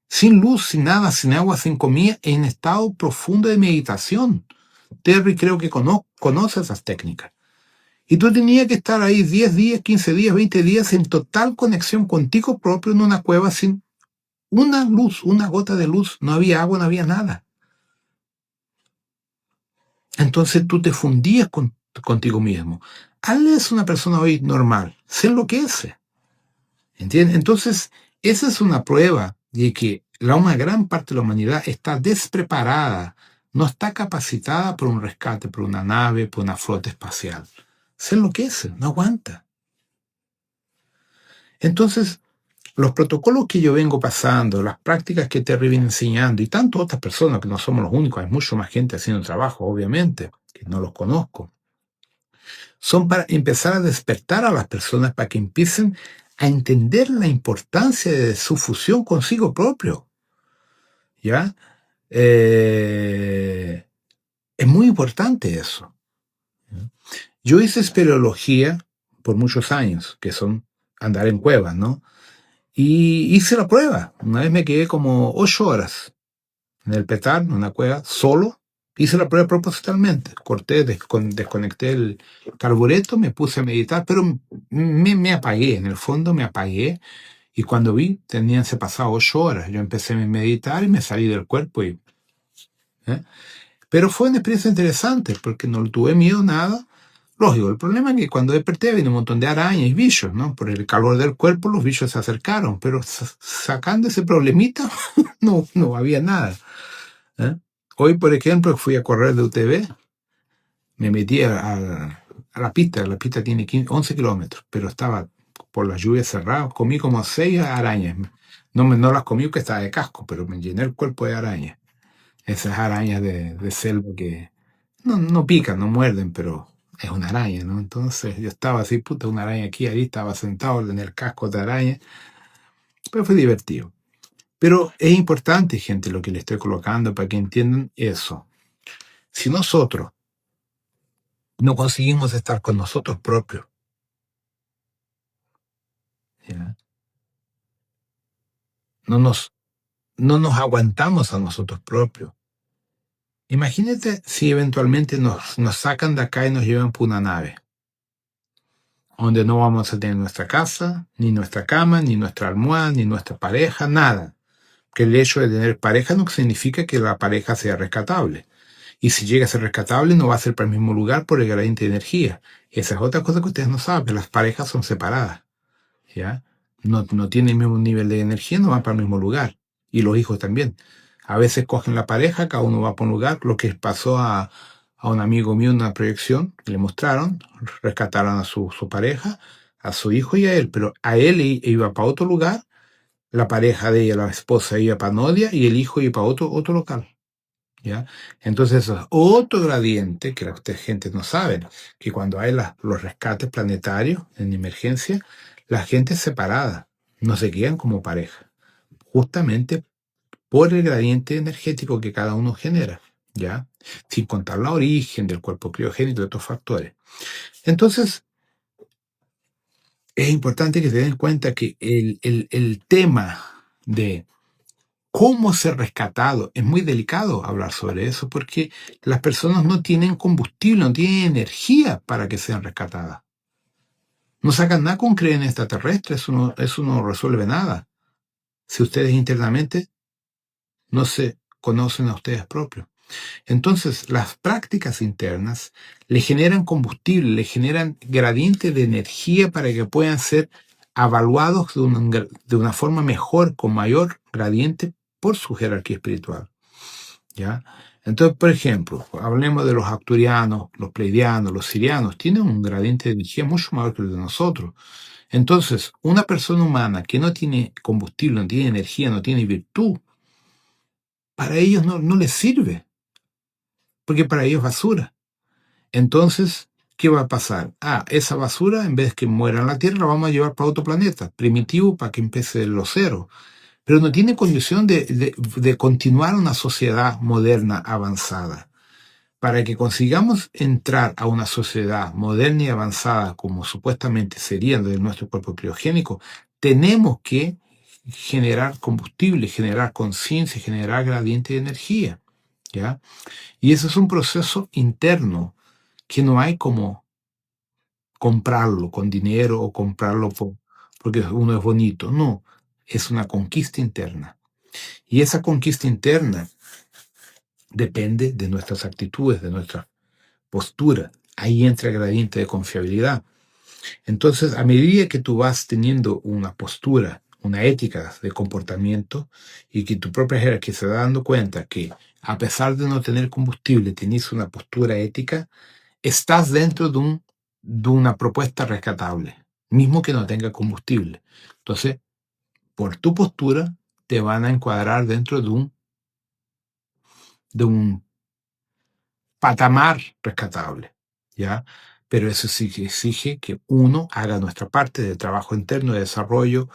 sin luz, sin nada, sin agua, sin comida, en estado profundo de meditación. Terry creo que conoce esas técnicas. Y tú tenías que estar ahí 10 días, 15 días, 20 días en total conexión contigo propio en una cueva sin una luz, una gota de luz. No había agua, no había nada. Entonces tú te fundías contigo mismo. Ale es una persona hoy normal, se enloquece. ¿Entiendes? Entonces, esa es una prueba de que una gran parte de la humanidad está despreparada, no está capacitada por un rescate, por una nave, por una flota espacial. Se enloquece, no aguanta. Entonces, los protocolos que yo vengo pasando, las prácticas que Terry viene enseñando y tantas otras personas, que no somos los únicos, hay mucha más gente haciendo trabajo, obviamente, que no los conozco, son para empezar a despertar a las personas para que empiecen a entender la importancia de su fusión consigo propio. ¿Ya? Es muy importante eso. Yo hice espeleología por muchos años, que son andar en cuevas, ¿no? Y hice la prueba. Una vez me quedé como 8 horas en el Petar, en una cueva, solo. Hice la prueba propositalmente. Corté, desconecté el carbureto, me puse a meditar, pero me apagué. En el fondo me apagué. Y cuando vi, se pasado 8 horas. Yo empecé a meditar y me salí del cuerpo. Pero fue una experiencia interesante porque no tuve miedo a nada. Lógico, el problema es que cuando desperté había un montón de arañas y bichos, ¿no? Por el calor del cuerpo los bichos se acercaron, pero sacando ese problemita no había nada. Hoy, por ejemplo, fui a correr de UTV, me metí a la pista tiene 11 kilómetros, pero estaba por las lluvias cerrada, comí como 6 arañas. No las comí porque estaba de casco, pero me llené el cuerpo de arañas. Esas arañas de selva que no pican, no muerden, pero es una araña, ¿no? Entonces yo estaba así, puta, una araña aquí, ahí estaba sentado en el casco de araña, pero fue divertido. Pero es importante, gente, lo que le estoy colocando para que entiendan eso. Si nosotros no conseguimos estar con nosotros propios, ¿ya? No nos aguantamos a nosotros propios. Imagínate si eventualmente nos sacan de acá y nos llevan por una nave, donde no vamos a tener nuestra casa, ni nuestra cama, ni nuestra almohada, ni nuestra pareja, nada. Que el hecho de tener pareja no significa que la pareja sea rescatable. Y si llega a ser rescatable, no va a ser para el mismo lugar por el gradiente de energía. Esa es otra cosa que ustedes no saben, las parejas son separadas. ¿Ya? No tienen el mismo nivel de energía, no van para el mismo lugar. Y los hijos también. A veces cogen la pareja, cada uno va para un lugar. Lo que pasó a un amigo mío en una proyección, le mostraron, rescataron a su pareja, a su hijo y a él, pero a él iba para otro lugar, la pareja de ella, la esposa, iba para Nodia y el hijo iba para otro local. ¿Ya? Entonces eso es otro gradiente que la gente no sabe, que cuando hay los rescates planetarios en emergencia, la gente es separada, no se quedan como pareja, justamente por el gradiente energético que cada uno genera, ¿ya? Sin contar la origen del cuerpo criogénico y otros factores. Entonces, es importante que se den cuenta que el tema de cómo ser rescatado es muy delicado hablar sobre eso porque las personas no tienen combustible, no tienen energía para que sean rescatadas. No sacan nada con creer en extraterrestres, eso no resuelve nada. Si ustedes internamente no se conocen a ustedes propios. Entonces, las prácticas internas le generan combustible, le generan gradientes de energía para que puedan ser evaluados de una forma mejor, con mayor gradiente por su jerarquía espiritual. ¿ya? Entonces, por ejemplo, hablemos de los acturianos, los pleiadianos, los sirianos, tienen un gradiente de energía mucho mayor que el de nosotros. Entonces, una persona humana que no tiene combustible, no tiene energía, no tiene virtud, para ellos no les sirve, porque para ellos es basura. Entonces, ¿qué va a pasar? Esa basura, en vez que muera en la Tierra, la vamos a llevar para otro planeta, primitivo, para que empiece los ceros. Pero no tiene condición de continuar una sociedad moderna avanzada. Para que consigamos entrar a una sociedad moderna y avanzada, como supuestamente sería de nuestro cuerpo criogénico, tenemos que generar combustible, generar conciencia, generar gradiente de energía, ¿ya? Y eso es un proceso interno que no hay como comprarlo con dinero o comprarlo porque uno es bonito. No, es una conquista interna. Y esa conquista interna depende de nuestras actitudes, de nuestra postura. Ahí entra el gradiente de confiabilidad. Entonces, a medida que tú vas teniendo una postura, una ética de comportamiento y que tu propia jerarquía se va dando cuenta que a pesar de no tener combustible, tienes una postura ética, estás dentro de una propuesta rescatable, mismo que no tenga combustible. Entonces, por tu postura, te van a encuadrar dentro de un patamar rescatable, ¿ya? Pero eso sí que exige que uno haga nuestra parte de trabajo interno, de desarrollo,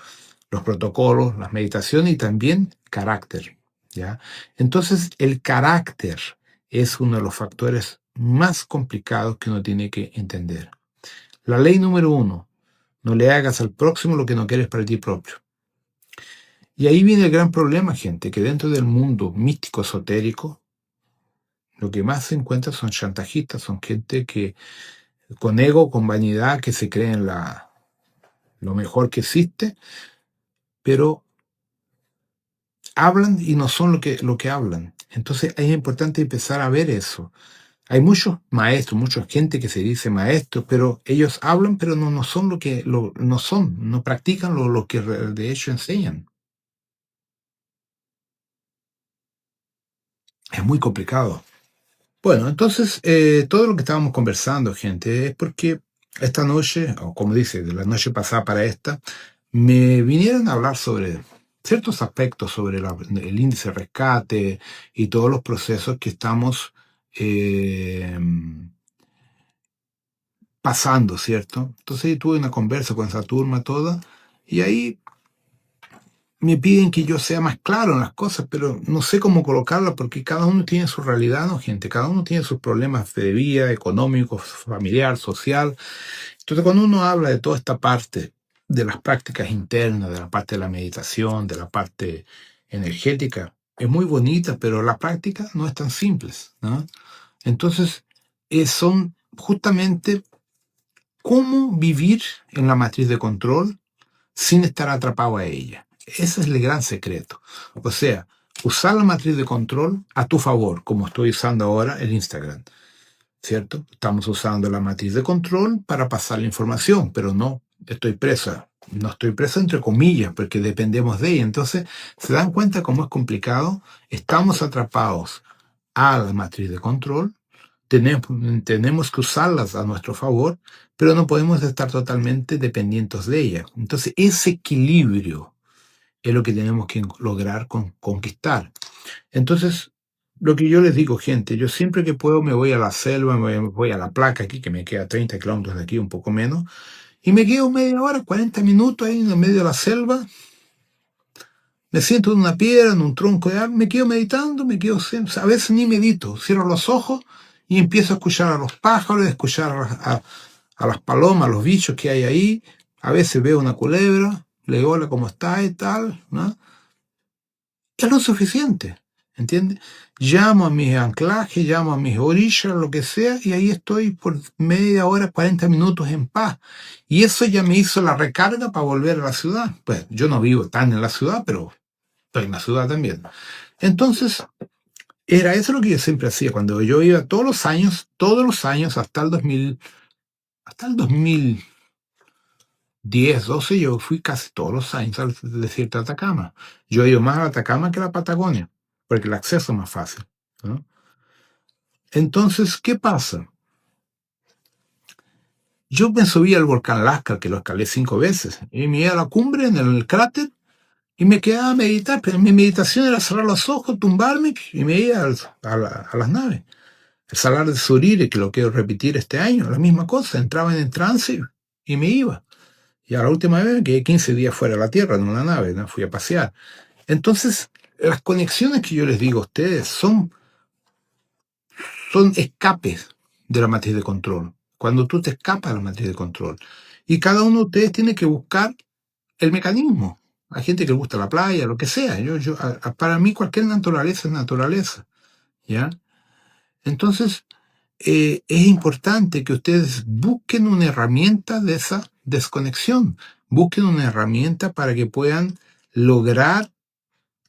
los protocolos, las meditaciones y también carácter, ¿ya? Entonces, el carácter es uno de los factores más complicados que uno tiene que entender. La ley número 1, no le hagas al próximo lo que no quieres para ti propio. Y ahí viene el gran problema, gente, que dentro del mundo místico esotérico, lo que más se encuentra son chantajistas, son gente que con ego, con vanidad, que se creen lo mejor que existe, pero hablan y no son lo que hablan. Entonces es importante empezar a ver eso. Hay muchos maestros, mucha gente que se dice maestros, pero ellos hablan, pero no son no son, no practican lo que de hecho enseñan. Es muy complicado. Bueno, entonces todo lo que estábamos conversando, gente, es porque esta noche, o como dice, de la noche pasada para esta, me vinieron a hablar sobre ciertos aspectos sobre el índice de rescate y todos los procesos que estamos pasando, ¿cierto? Entonces tuve una conversa con esa turma toda y ahí me piden que yo sea más claro en las cosas, pero no sé cómo colocarlas porque cada uno tiene su realidad, ¿no, gente? Cada uno tiene sus problemas de vida, económicos, familiar, social. Entonces, cuando uno habla de toda esta parte de las prácticas internas, de la parte de la meditación, de la parte energética, es muy bonita, pero la práctica no es tan simple, ¿no? Entonces, son justamente cómo vivir en la matriz de control sin estar atrapado a ella. Ese es el gran secreto. O sea, usar la matriz de control a tu favor, como estoy usando ahora el Instagram, ¿cierto? Estamos usando la matriz de control para pasar la información, pero no estoy presa. No estoy presa entre comillas, porque dependemos de ella. Entonces, ¿se dan cuenta cómo es complicado? Estamos atrapados a la matriz de control, tenemos que usarlas a nuestro favor, pero no podemos estar totalmente dependientes de ella. Entonces, ese equilibrio es lo que tenemos que lograr conquistar. Entonces, lo que yo les digo, gente, yo siempre que puedo me voy a la selva, me voy a la placa aquí, que me queda 30 kilómetros de aquí, un poco menos, y me quedo media hora, 40 minutos ahí en el medio de la selva, me siento en una piedra, en un tronco de árbol, me quedo meditando, a veces ni medito, cierro los ojos y empiezo a escuchar a los pájaros, a escuchar a las palomas, a los bichos que hay ahí, a veces veo una culebra, le digo hola, ¿cómo está? Y tal, ¿no? Es lo suficiente, ¿entiendes? Llamo a mis anclajes, llamo a mis orillas, lo que sea, y ahí estoy por media hora, 40 minutos en paz. Y eso ya me hizo la recarga para volver a la ciudad. Pues yo no vivo tan en la ciudad, pero estoy en la ciudad también. Entonces, era eso lo que yo siempre hacía. Cuando yo iba todos los años, hasta el 2010, 12, yo fui casi todos los años al desierto de Atacama. Yo he ido más a Atacama que a la Patagonia, porque el acceso es más fácil. ¿no? Entonces, ¿qué pasa? Yo me subí al volcán Lascar, que lo escalé 5 veces, y me iba a la cumbre, en el cráter, y me quedaba a meditar, pero mi meditación era cerrar los ojos, tumbarme, y me iba a las naves. El Salar de Surire, que lo quiero repetir este año, la misma cosa, entraba en el trance y me iba. Y a la última vez me quedé 15 días fuera de la Tierra en una nave, ¿no? Fui a pasear. Entonces, las conexiones que yo les digo a ustedes son escapes de la matriz de control. Cuando tú te escapas de la matriz de control. Y cada uno de ustedes tiene que buscar el mecanismo. Hay gente que le gusta la playa, lo que sea. Para mí cualquier naturaleza es naturaleza. ¿Ya? Entonces, es importante que ustedes busquen una herramienta de esa desconexión. Busquen una herramienta para que puedan lograr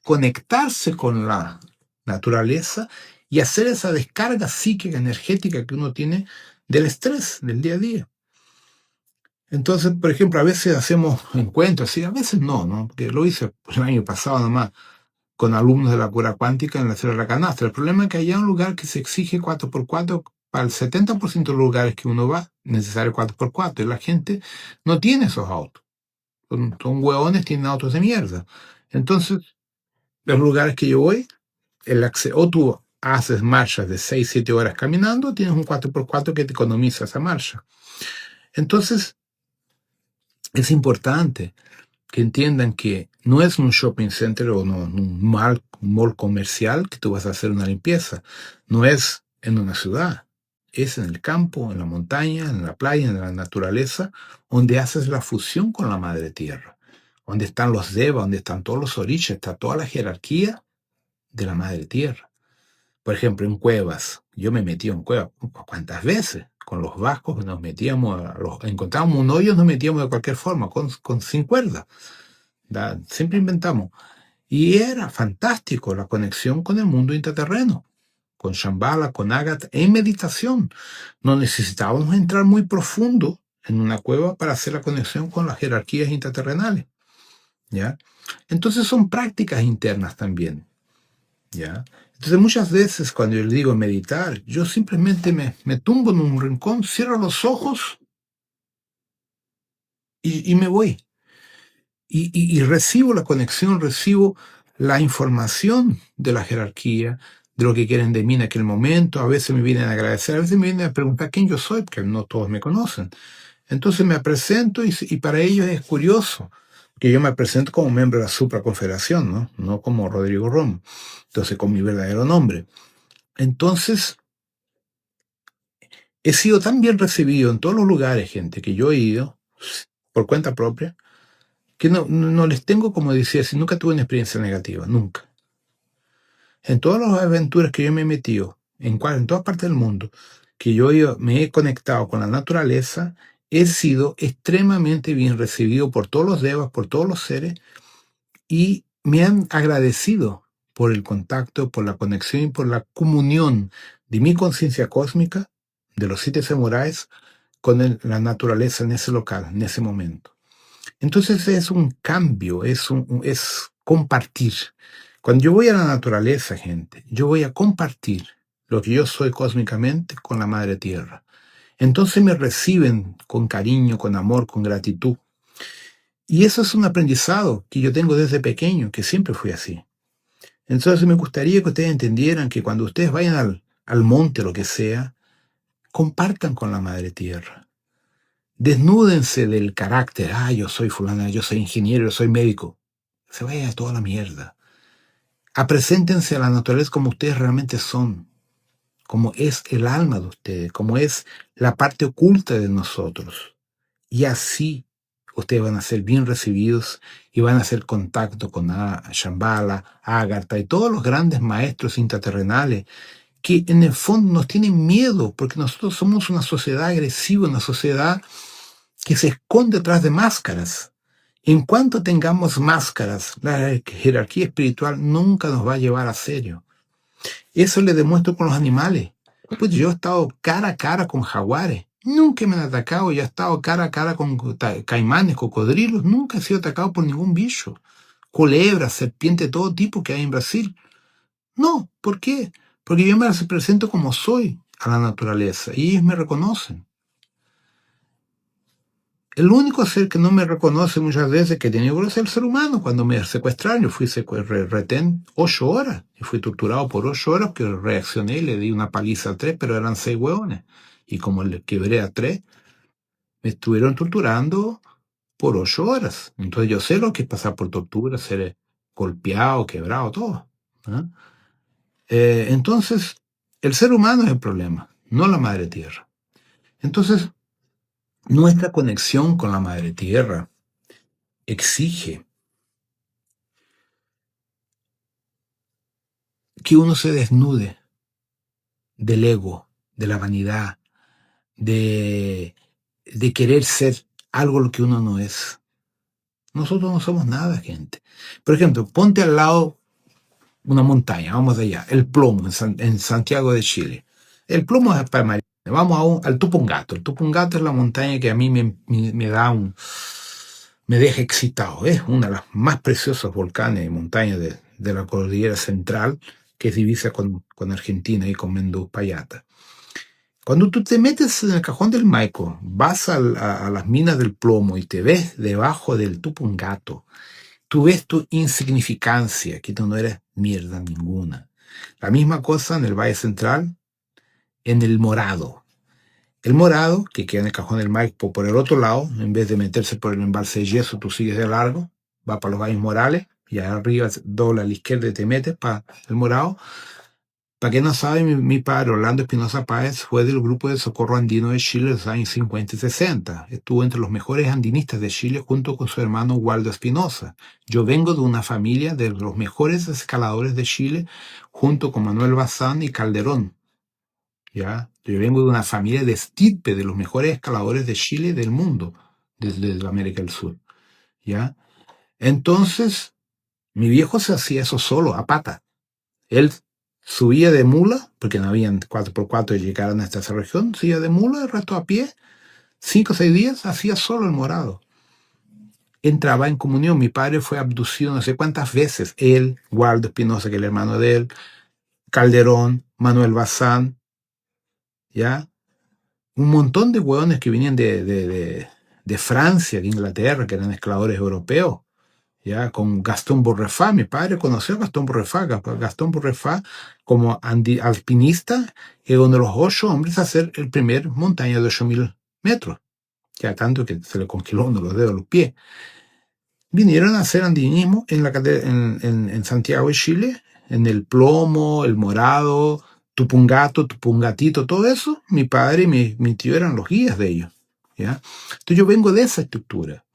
conectarse con la naturaleza y hacer esa descarga psíquica, energética que uno tiene del estrés del día a día. Entonces, por ejemplo, a veces hacemos encuentros, y a veces no, porque lo hice el año pasado nomás con alumnos de la cura cuántica en la Sierra de la Canastra. El problema es que allá hay un lugar que se exige 4x4, para el 70% de los lugares que uno va, necesario 4x4, y la gente no tiene esos autos. Son hueones, tienen autos de mierda. Entonces, los lugares que yo voy, o tú haces marchas de 6-7 horas caminando, tienes un 4x4 que te economiza esa marcha. Entonces, es importante que entiendan que no es un shopping center o no, un mall comercial que tú vas a hacer una limpieza. No es en una ciudad. Es en el campo, en la montaña, en la playa, en la naturaleza, donde haces la fusión con la madre tierra. Donde están los devas, donde están todos los orishas, está toda la jerarquía de la madre tierra. Por ejemplo, en cuevas. Yo me metí en cuevas. ¿Cuántas veces? Con los vascos nos metíamos, encontrábamos un hoyo, nos metíamos de cualquier forma, sin cuerda. Siempre inventamos. Y era fantástico la conexión con el mundo intraterreno, con Shambhala, con Agatha, en meditación. No necesitábamos entrar muy profundo en una cueva para hacer la conexión con las jerarquías intraterrenales. ¿Ya? Entonces son prácticas internas también. ¿Ya? Entonces muchas veces cuando yo le digo meditar, yo simplemente me tumbo en un rincón, cierro los ojos y me voy. Y recibo la conexión, recibo la información de la jerarquía, de lo que quieren de mí en aquel momento. A veces me vienen a agradecer, a veces me vienen a preguntar quién yo soy, porque no todos me conocen. Entonces me presento y para ellos es curioso, que yo me presento como miembro de la supraconfederación, no como Rodrigo Rom, entonces con mi verdadero nombre. Entonces, he sido tan bien recibido en todos los lugares, gente, que yo he ido por cuenta propia, que no les tengo, como decía, si nunca tuve una experiencia negativa, nunca. En todas las aventuras que yo me he metido, en todas partes del mundo, que yo me he conectado con la naturaleza, he sido extremadamente bien recibido por todos los devas, por todos los seres, y me han agradecido por el contacto, por la conexión y por la comunión de mi conciencia cósmica, de los 7 samuráis, con la naturaleza en ese local, en ese momento. Entonces es un cambio, es compartir. Cuando yo voy a la naturaleza, gente, yo voy a compartir lo que yo soy cósmicamente con la Madre Tierra. Entonces me reciben con cariño, con amor, con gratitud. Y eso es un aprendizado que yo tengo desde pequeño, que siempre fui así. Entonces me gustaría que ustedes entendieran que cuando ustedes vayan al monte, lo que sea, compartan con la Madre Tierra. Desnúdense del carácter. Yo soy fulana, yo soy ingeniero, yo soy médico. Se vaya a toda la mierda. Apreséntense a la naturaleza como ustedes realmente son, como es el alma de ustedes, como es la parte oculta de nosotros. Y así ustedes van a ser bien recibidos y van a hacer contacto con Shambhala, Agartha y todos los grandes maestros intraterrenales que en el fondo nos tienen miedo porque nosotros somos una sociedad agresiva, una sociedad que se esconde detrás de máscaras. En cuanto tengamos máscaras, la jerarquía espiritual nunca nos va a llevar a serio. Eso le demuestro con los animales. Pues yo he estado cara a cara con jaguares. Nunca me han atacado. Yo he estado cara a cara con caimanes, cocodrilos. Nunca he sido atacado por ningún bicho. Culebras, serpientes, todo tipo que hay en Brasil. No, ¿por qué? Porque yo me presento como soy a la naturaleza y ellos me reconocen. El único ser que no me reconoce muchas veces que he tenido es el ser humano. Cuando me secuestraron, yo fui retén 8 horas y fui torturado por 8 horas, que reaccioné y le di una paliza a 3, pero eran 6 hueones. Y como le quebré a 3, me estuvieron torturando por 8 horas. Entonces yo sé lo que es pasar por tortura, ser golpeado, quebrado, todo. ¿Ah? Entonces, el ser humano es el problema, no la madre tierra. Entonces, nuestra conexión con la madre tierra exige que uno se desnude del ego, de la vanidad, de querer ser algo lo que uno no es. Nosotros no somos nada, gente. Por ejemplo, ponte al lado una montaña, vamos de allá, el Plomo, en Santiago de Chile. El Plomo es para María. Vamos al Tupungato. El Tupungato es la montaña que a mí me deja excitado. Es una de las más preciosas volcanes y montañas de la cordillera central, que es divisa con Argentina y con Mendupayata. Cuando tú te metes en el cajón del Maico, vas a las minas del plomo y te ves debajo del Tupungato, tú ves tu insignificancia, que tú no eres mierda ninguna. La misma cosa en el Valle Central, en el Morado. El Morado, que queda en el cajón del Maipo por el otro lado, en vez de meterse por el embalse de yeso, tú sigues de largo, vas para los Valles Morales, y arriba dobla a la izquierda y te metes para el Morado. Para quien no sabe, mi padre, Orlando Espinosa Páez, fue del grupo de socorro andino de Chile de los años 50 y 60. Estuvo entre los mejores andinistas de Chile junto con su hermano Waldo Espinosa. Yo vengo de una familia de los mejores escaladores de Chile junto con Manuel Bazán y Calderón. ¿Ya? Yo vengo de una familia de estirpe de los mejores escaladores de Chile y del mundo, desde América del Sur. ¿Ya? Entonces, mi viejo se hacía eso solo, a pata. Él subía de mula, porque no habían 4x4 y llegaron hasta esa región, subía de mula, el resto a pie, 5 o 6 días, hacía solo el Morado. Entraba en comunión, mi padre fue abducido no sé cuántas veces, él, Waldo Espinosa, que es el hermano de él, Calderón, Manuel Bazán, ¿ya? Un montón de hueones que venían de Francia, de Inglaterra, que eran esclavadores europeos, ¿ya? Con Gastón Borrefá. Mi padre conoció a Gastón Borrefá. Gastón Borrefá, como alpinista, es uno de los 8 hombres a hacer el primer montaña de 8.000 metros, ya tanto que se le congeló uno los dedos, los pies. Vinieron a hacer andinismo en Santiago de Chile, en el Plomo, el Morado, Tupungato, Tupungatito, todo eso. Mi padre y mi tío eran los guías de ellos, ¿ya? Entonces yo vengo de esa estructura.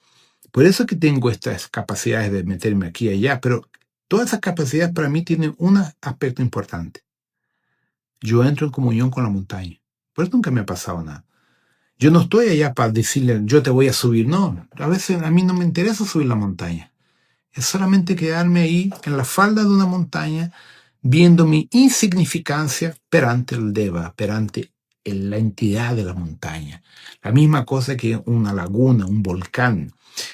Por eso que tengo estas capacidades de meterme aquí y allá, pero todas esas capacidades para mí tienen un aspecto importante. Yo entro en comunión con la montaña. Por eso nunca me ha pasado nada. Yo no estoy allá para decirle, yo te voy a subir. No, a veces a mí no me interesa subir la montaña. Es solamente quedarme ahí en la falda de una montaña, viendo mi insignificancia perante el Deva, perante la entidad de la montaña. La misma cosa que una laguna, un volcán.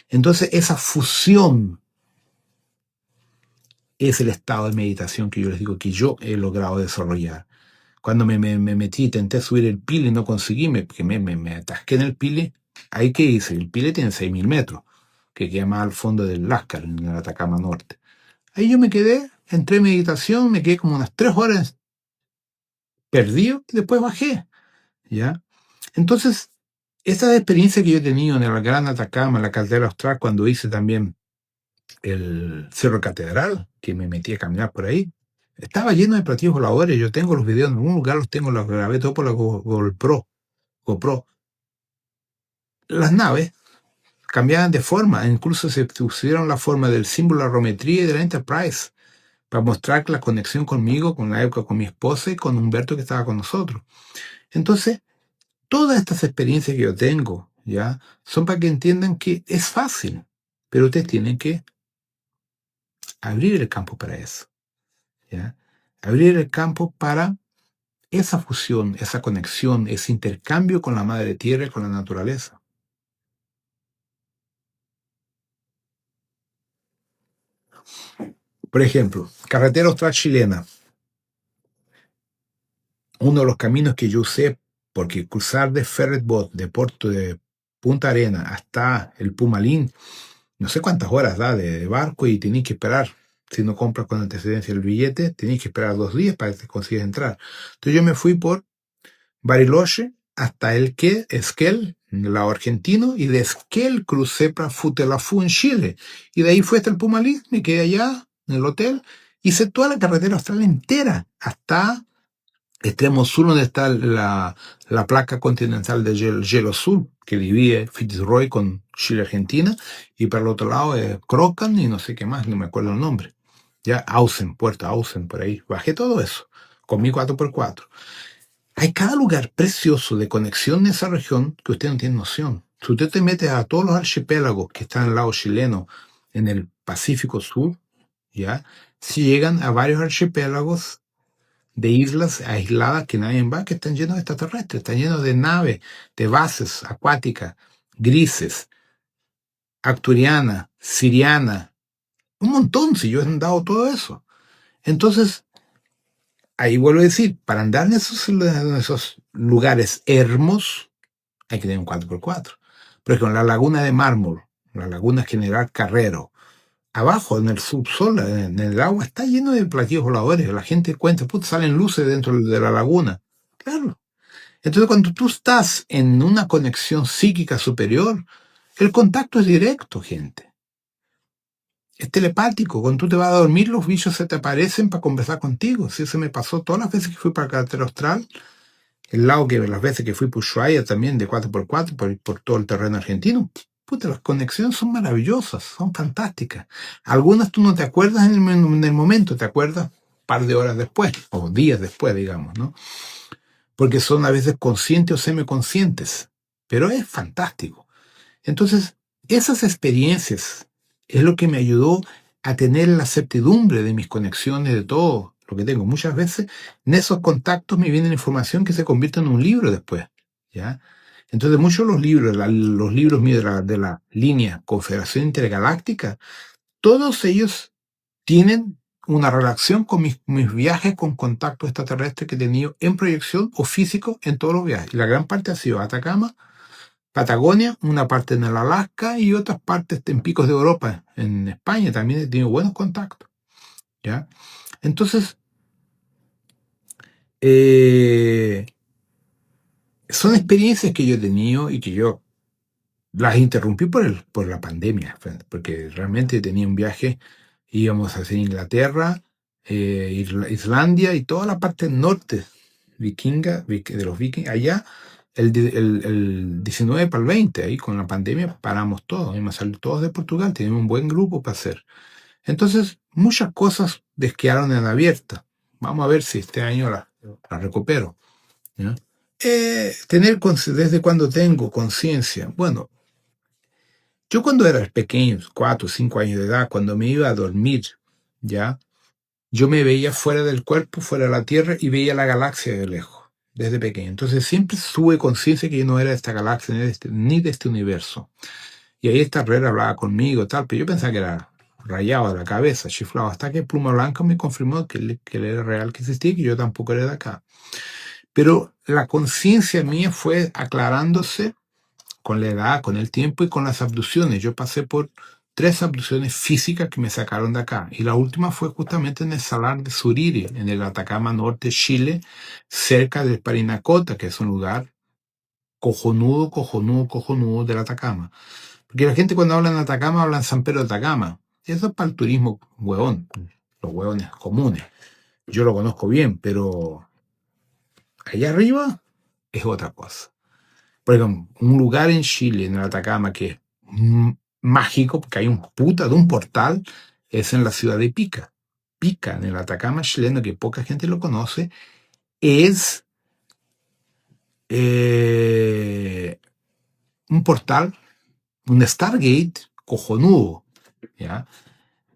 Entonces, esa fusión es el estado de meditación que yo les digo que yo he logrado desarrollar. Cuando me metí, intenté subir el Pili y no conseguí, porque me atasqué en el Pili. Ahí que hice, el Pili tiene 6.000 metros, que queda más al fondo del Lácar, en el Atacama Norte. Ahí yo me quedé, entré en meditación, me quedé como unas 3 horas perdido y después bajé, ¿ya? Entonces, esa experiencia que yo he tenido en el Gran Atacama, en la Caldera Austral, cuando hice también el Cerro Catedral, que me metí a caminar por ahí, estaba lleno de platillos voladores. Yo tengo los videos, en algún lugar los tengo, los grabé todo por la GoPro. Las naves cambiaban de forma, incluso se pusieron la forma del símbolo de la rometría y de la Enterprise, para mostrar la conexión conmigo, con la época con mi esposa y con Humberto que estaba con nosotros. Entonces, todas estas experiencias que yo tengo, ¿ya? Son para que entiendan que es fácil, pero ustedes tienen que abrir el campo para eso, ¿ya? Abrir el campo para esa fusión, esa conexión, ese intercambio con la madre tierra y con la naturaleza. Por ejemplo, carretera austral chilena. uno de los caminos que yo usé, porque cruzar de ferret boat de Puerto de Punta Arena hasta el Pumalín, no sé cuántas horas da de barco y tenéis que esperar. Si no compras con antecedencia el billete, tenéis que esperar 2 días para que consigas entrar. Entonces yo me fui por Bariloche hasta Esquel, en el lado argentino, y de Esquel crucé para Futelafú en Chile. Y de ahí fui hasta el Pumalí, me quedé allá en el hotel, hice toda la carretera austral entera hasta extremo sur, donde está la placa continental de hielo sur, que divide Fitzroy con Chile-Argentina, y para el otro lado es Crocan y no sé qué más, no me acuerdo el nombre. Ya Ausen, Puerto Ausen, por ahí. Bajé todo eso con mi 4x4. Hay cada lugar precioso de conexión en esa región que usted no tiene noción. Si usted te mete a todos los archipiélagos que están al lado chileno en el Pacífico Sur, ¿ya? Si llegan a varios archipiélagos de islas aisladas que nadie va, que están llenos de extraterrestres, están llenos de naves, de bases acuáticas, grises, acturiana, siriana, un montón, si yo he andado todo eso. Entonces, ahí vuelvo a decir, para andar en esos lugares hermosos, hay que tener un 4x4. Por ejemplo, la laguna de Mármol, la laguna General Carrero, abajo en el subsol, en el agua, está lleno de platillos voladores. La gente cuenta, salen luces dentro de la laguna. Claro. Entonces, cuando tú estás en una conexión psíquica superior, el contacto es directo, gente. Es telepático. Cuando tú te vas a dormir, los bichos se te aparecen para conversar contigo. Si eso me pasó todas las veces que fui para la carretera austral, el lado que las veces que fui por Ushuaia también de 4x4, por todo el terreno argentino. Las conexiones son maravillosas, son fantásticas. Algunas tú no te acuerdas en el momento, te acuerdas un par de horas después, o días después, digamos, ¿no? Porque son a veces conscientes o semiconscientes, pero es fantástico. Entonces, esas experiencias es lo que me ayudó a tener la certidumbre de mis conexiones, de todo lo que tengo. Muchas veces en esos contactos me viene información que se convierte en un libro después, ¿ya? Entonces muchos de los libros míos de la línea Confederación Intergaláctica, todos ellos tienen una relación con mis viajes con contacto extraterrestre que he tenido en proyección o físico en todos los viajes. Y la gran parte ha sido Atacama, Patagonia, una parte en el Alaska y otras partes en picos de Europa. En España también he tenido buenos contactos, ¿ya? Entonces, son experiencias que yo he tenido y que yo las interrumpí por la pandemia, porque realmente tenía un viaje, íbamos a hacer Inglaterra, Islandia y toda la parte norte vikinga, de los vikingos, allá el 19 para el 20, ahí con la pandemia paramos todo, íbamos a salir todos de Portugal, teníamos un buen grupo para hacer. Entonces, muchas cosas quedaron en abierta. Vamos a ver si este año la recupero, ¿ya? Desde cuando tengo conciencia, bueno, yo cuando era pequeño, 4 o 5 años de edad, cuando me iba a dormir, ¿ya? Yo me veía fuera del cuerpo, fuera de la Tierra, y veía la galaxia de lejos, desde pequeño. Entonces siempre tuve conciencia que yo no era de esta galaxia, ni de este universo. Y ahí esta Herrera hablaba conmigo, tal, pero yo pensaba que era rayado de la cabeza, chiflado, hasta que Pluma Blanca me confirmó que él era real, que existía, y que yo tampoco era de acá. Pero la conciencia mía fue aclarándose con la edad, con el tiempo y con las abducciones. Yo pasé por 3 abducciones físicas que me sacaron de acá. Y la última fue justamente en el Salar de Suriri, en el Atacama Norte, Chile, cerca del Parinacota, que es un lugar cojonudo del Atacama. Porque la gente cuando habla en Atacama, habla en San Pedro de Atacama. Eso es para el turismo huevón, los huevones comunes. Yo lo conozco bien, pero allá arriba es otra cosa. Por ejemplo, un lugar en Chile, en el Atacama, que es mágico, porque hay un de un portal, es en la ciudad de Pica. Pica, en el Atacama chileno, que poca gente lo conoce, es un portal, un Stargate cojonudo, ¿ya?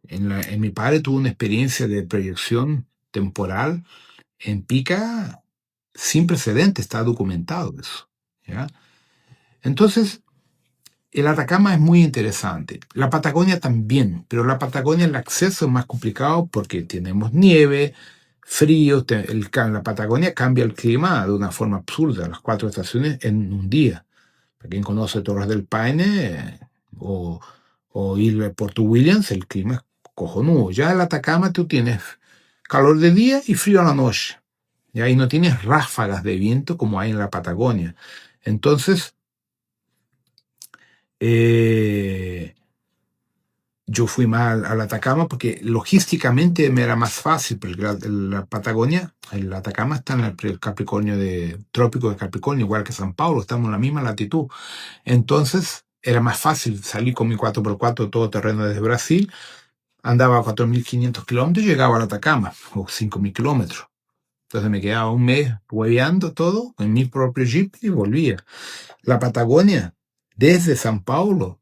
En mi padre tuvo una experiencia de proyección temporal en Pica sin precedente, está documentado eso, ¿ya? Entonces, el Atacama es muy interesante. La Patagonia también, pero la Patagonia el acceso es más complicado porque tenemos nieve, frío, la Patagonia cambia el clima de una forma absurda, las 4 estaciones en un día. Para quien conoce Torres del Paine o Isla de Puerto Williams, el clima es cojonudo. Ya en la Atacama tú tienes calor de día y frío a la noche. Y ahí no tienes ráfagas de viento como hay en la Patagonia. Entonces, yo fui más al Atacama porque logísticamente me era más fácil, porque la Patagonia, el Atacama está en el Capricornio trópico de Capricornio, igual que San Paulo, estamos en la misma latitud. Entonces era más fácil salir con mi 4x4 todo terreno desde Brasil, andaba a 4.500 kilómetros y llegaba al Atacama, o 5.000 kilómetros. Entonces me quedaba un mes hueveando todo en mi propio jeep y volvía. La Patagonia, desde San Paulo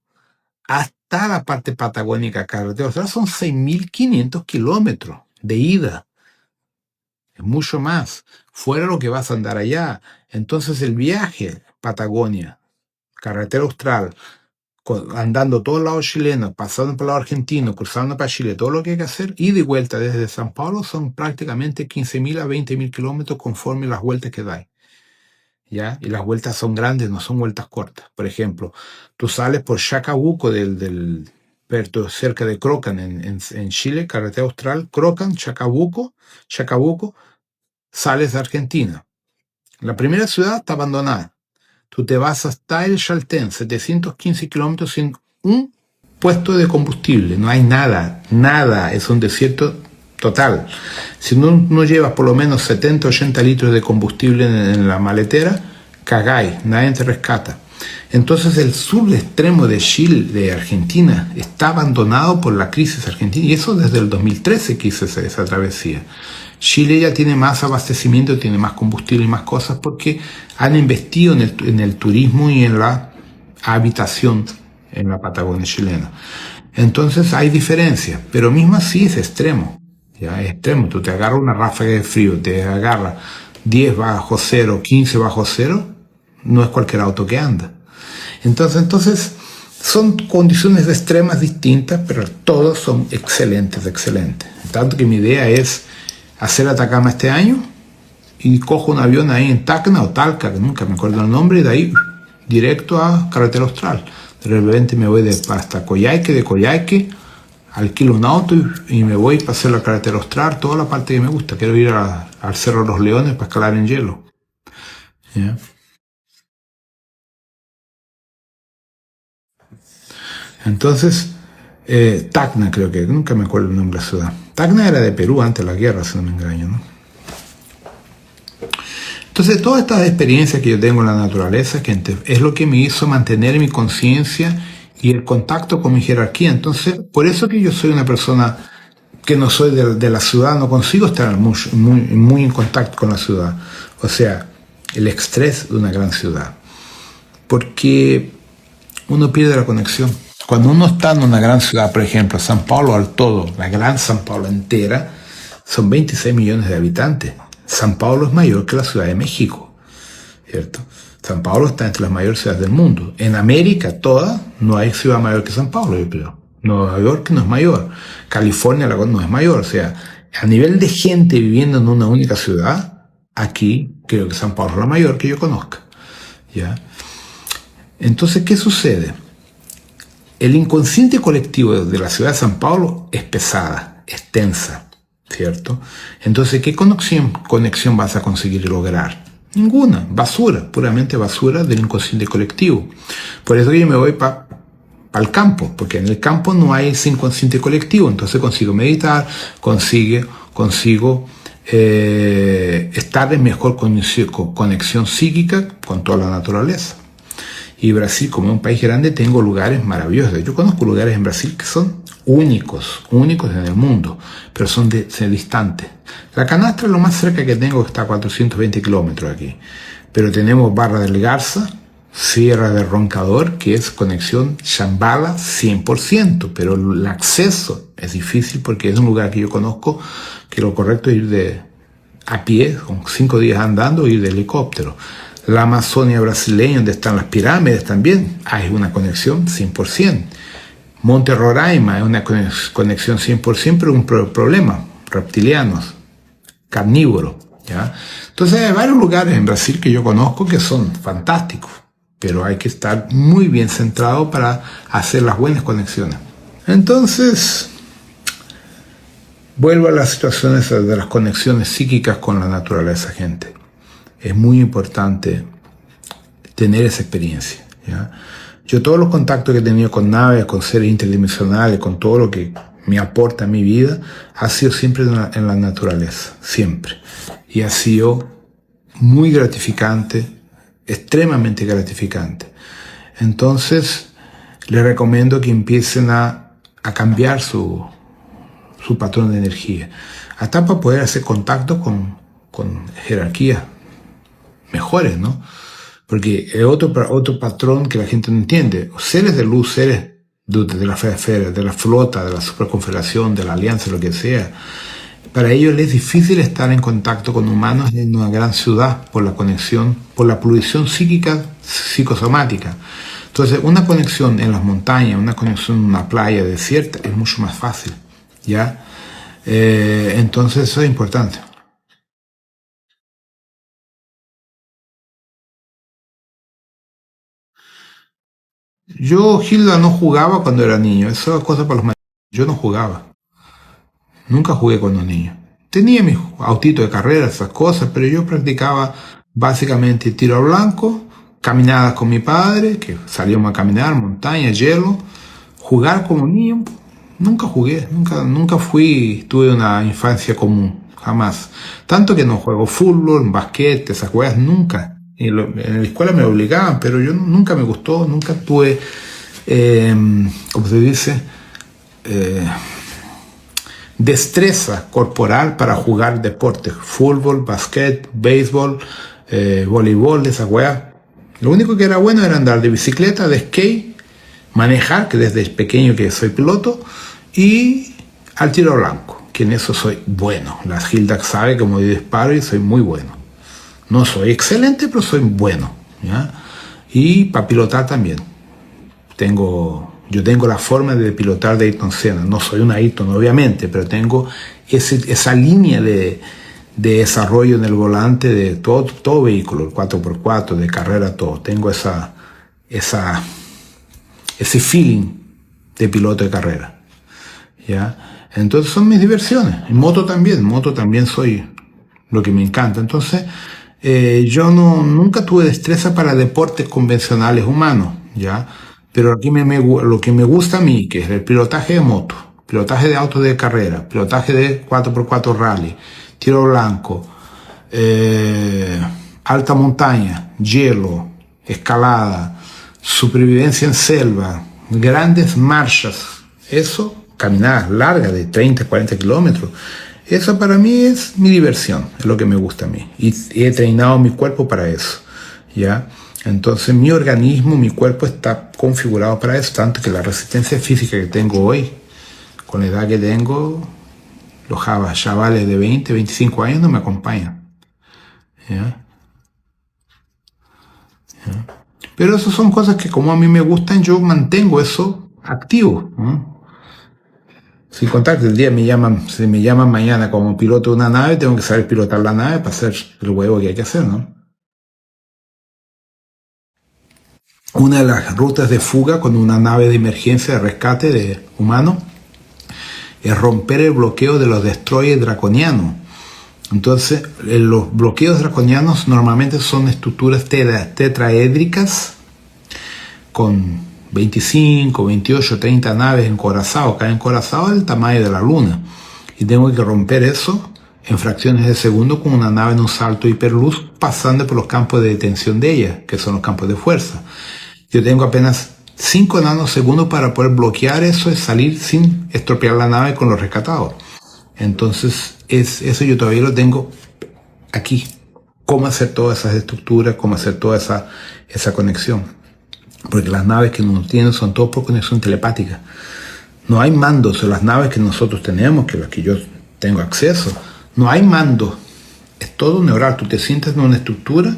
hasta la parte patagónica carretera austral, son 6.500 kilómetros de ida. Es mucho más. Fuera lo que vas a andar allá. Entonces el viaje Patagonia, carretera austral, andando todo el lado chileno, pasando por el lado argentino, cruzando para Chile, todo lo que hay que hacer, ida y vuelta desde San Paulo son prácticamente 15.000 a 20.000 kilómetros conforme las vueltas que dais. ¿Ya? Y las vueltas son grandes, no son vueltas cortas. Por ejemplo, tú sales por Chacabuco, cerca de Crocan, en Chile, carretera austral, Crocan, Chacabuco, sales de Argentina. La primera ciudad está abandonada. Tú te vas hasta el Chaltén, 715 kilómetros sin un puesto de combustible. No hay nada, es un desierto total. Si no llevas por lo menos 70, 80 litros de combustible en la maletera, cagáis, nadie te rescata. Entonces el sur extremo de Chile, de Argentina, está abandonado por la crisis argentina, y eso desde el 2013 que hice esa travesía. Chile ya tiene más abastecimiento, tiene más combustible y más cosas porque han investido en el turismo y en la habitación en la Patagonia chilena. Entonces hay diferencias, pero mismo así es extremo. Ya es extremo. Tú te agarras una ráfaga de frío, te agarra 10 bajo cero, 15 bajo cero, no es cualquier auto que anda. Entonces son condiciones extremas distintas, pero todos son excelentes. Tanto que mi idea es hacer Atacama este año y cojo un avión ahí en Tacna o Talca, que nunca me acuerdo el nombre, y de ahí directo a carretera austral. De repente me voy hasta Coyhaique, de Coyhaique alquilo un auto y me voy para hacer la carretera austral, toda la parte que me gusta. Quiero ir al Cerro de los Leones para escalar en hielo. ¿Ya? Entonces, Tacna creo que, nunca me acuerdo el nombre de la ciudad. Tacna era de Perú antes de la guerra, si no me engaño, ¿no? Entonces, todas estas experiencias que yo tengo en la naturaleza, que es lo que me hizo mantener mi conciencia y el contacto con mi jerarquía. Entonces, por eso que yo soy una persona que no soy de la ciudad, no consigo estar muy en contacto con la ciudad. O sea, el estrés de una gran ciudad. Porque uno pierde la conexión. Cuando uno está en una gran ciudad, por ejemplo, San Paulo al todo, la gran San Paulo entera, son 26 millones de habitantes. San Paulo es mayor que la Ciudad de México, ¿cierto? San Paulo está entre las mayores ciudades del mundo. En América toda no hay ciudad mayor que San Paulo, yo creo. Nueva York no es mayor. California no es mayor. O sea, a nivel de gente viviendo en una única ciudad, aquí creo que San Paulo es la mayor que yo conozca. ¿Ya? Entonces, ¿qué sucede? El inconsciente colectivo de la ciudad de San Paulo es pesada, es tensa, ¿cierto? Entonces, ¿qué conexión vas a conseguir lograr? Ninguna. Basura, puramente basura del inconsciente colectivo. Por eso yo me voy para el campo, porque en el campo no hay ese inconsciente colectivo. Entonces consigo meditar, consigo estar en mejor conexión psíquica con toda la naturaleza. Y Brasil, como es un país grande, tengo lugares maravillosos. Yo conozco lugares en Brasil que son únicos en el mundo, pero son distantes. La Canastra es lo más cerca que tengo, que está a 420 kilómetros aquí. Pero tenemos Barra del Garza, Sierra del Roncador, que es conexión Chambala 100%, pero el acceso es difícil porque es un lugar que yo conozco, que lo correcto es ir a pie, con 5 días andando, o ir de helicóptero. La Amazonia brasileña, donde están las pirámides también, hay una conexión 100%. Monte Roraima es una conexión 100%, pero un problema, reptilianos. carnívoro, ¿ya? Entonces hay varios lugares en Brasil que yo conozco que son fantásticos, pero hay que estar muy bien centrado para hacer las buenas conexiones. Entonces, vuelvo a las situaciones de las conexiones psíquicas con la naturaleza, gente. Es muy importante tener esa experiencia, ¿ya? Yo todos los contactos que he tenido con naves, con seres interdimensionales, con todo lo que me aporta a mi vida, ha sido siempre en la naturaleza, siempre. Y ha sido muy gratificante, extremadamente gratificante. Entonces, les recomiendo que empiecen a cambiar su patrón de energía, hasta para poder hacer contacto con jerarquías mejores, ¿no? Porque es otro patrón que la gente no entiende. Seres de luz, seres de la esfera, de la flota, de la superconfederación, de la alianza, lo que sea, para ellos es difícil estar en contacto con humanos en una gran ciudad por la conexión, por la polución psíquica, psicosomática. Entonces, una conexión en las montañas, una conexión en una playa desierta es mucho más fácil, ¿ya? Entonces, eso es importante. Yo, Hilda, no jugaba cuando era niño. Eso es cosa para los mayores. Yo no jugaba. Nunca jugué cuando niño. Tenía mis autitos de carrera, esas cosas, pero yo practicaba básicamente tiro al blanco, caminadas con mi padre, que salíamos a caminar, montaña, hielo. Jugar como niño, nunca jugué, nunca tuve una infancia común, jamás. Tanto que no juego fútbol, basquet, esas weas, nunca. En la escuela me obligaban, pero yo nunca me gustó, nunca tuve, ¿cómo se dice? Destreza corporal para jugar deportes, fútbol, basquet, béisbol, voleibol, esas weas. Lo único que era bueno era andar de bicicleta, de skate, manejar, que desde pequeño que soy piloto, y al tiro blanco, que en eso soy bueno. La Hilda sabe cómo yo disparo y soy muy bueno. No soy excelente, pero soy bueno, ¿ya? Y para pilotar también. Yo tengo la forma de pilotar de Ayrton Senna. No soy un Ayrton, obviamente, pero tengo esa línea de desarrollo en el volante de todo vehículo, el 4x4, de carrera, todo. Tengo ese feeling de piloto de carrera, ¿ya? Entonces son mis diversiones. En moto también soy lo que me encanta. Entonces, yo nunca tuve destreza para deportes convencionales humanos, ¿ya? Pero aquí lo que me gusta a mí, que es el pilotaje de moto, pilotaje de autos de carrera, pilotaje de 4x4 rally, tiro blanco, alta montaña, hielo, escalada, supervivencia en selva, grandes marchas, eso, caminadas largas de 30, 40 kilómetros, eso para mí es mi diversión, es lo que me gusta a mí. Y he entrenado mi cuerpo para eso, ¿ya? Entonces mi organismo, mi cuerpo está configurado para eso, tanto que la resistencia física que tengo hoy, con la edad que tengo, los chavales de 20, 25 años no me acompañan, ¿ya? ¿Ya? Pero esas son cosas que como a mí me gustan, yo mantengo eso activo, ¿no? Sin contar que el día si me llaman mañana como piloto de una nave, tengo que saber pilotar la nave para hacer el huevo que hay que hacer, ¿no? Una de las rutas de fuga con una nave de emergencia de rescate de humanos es romper el bloqueo de los destroyers draconianos. Entonces, los bloqueos draconianos normalmente son estructuras tetraédricas con 25, 28, 30 naves encorazadas, cada encorazado es el tamaño de la luna. Y tengo que romper eso en fracciones de segundo con una nave en un salto hiperluz pasando por los campos de detención de ella, que son los campos de fuerza. Yo tengo apenas 5 nanosegundos para poder bloquear eso y salir sin estropear la nave con los rescatados. Entonces, eso yo todavía lo tengo aquí. Cómo hacer todas esas estructuras, cómo hacer toda esa conexión. Porque las naves que nos tienen son todas por conexión telepática. No hay mandos en las naves que nosotros tenemos, que las que yo tengo acceso. No hay mando. Es todo neural. Tú te sientas en una estructura,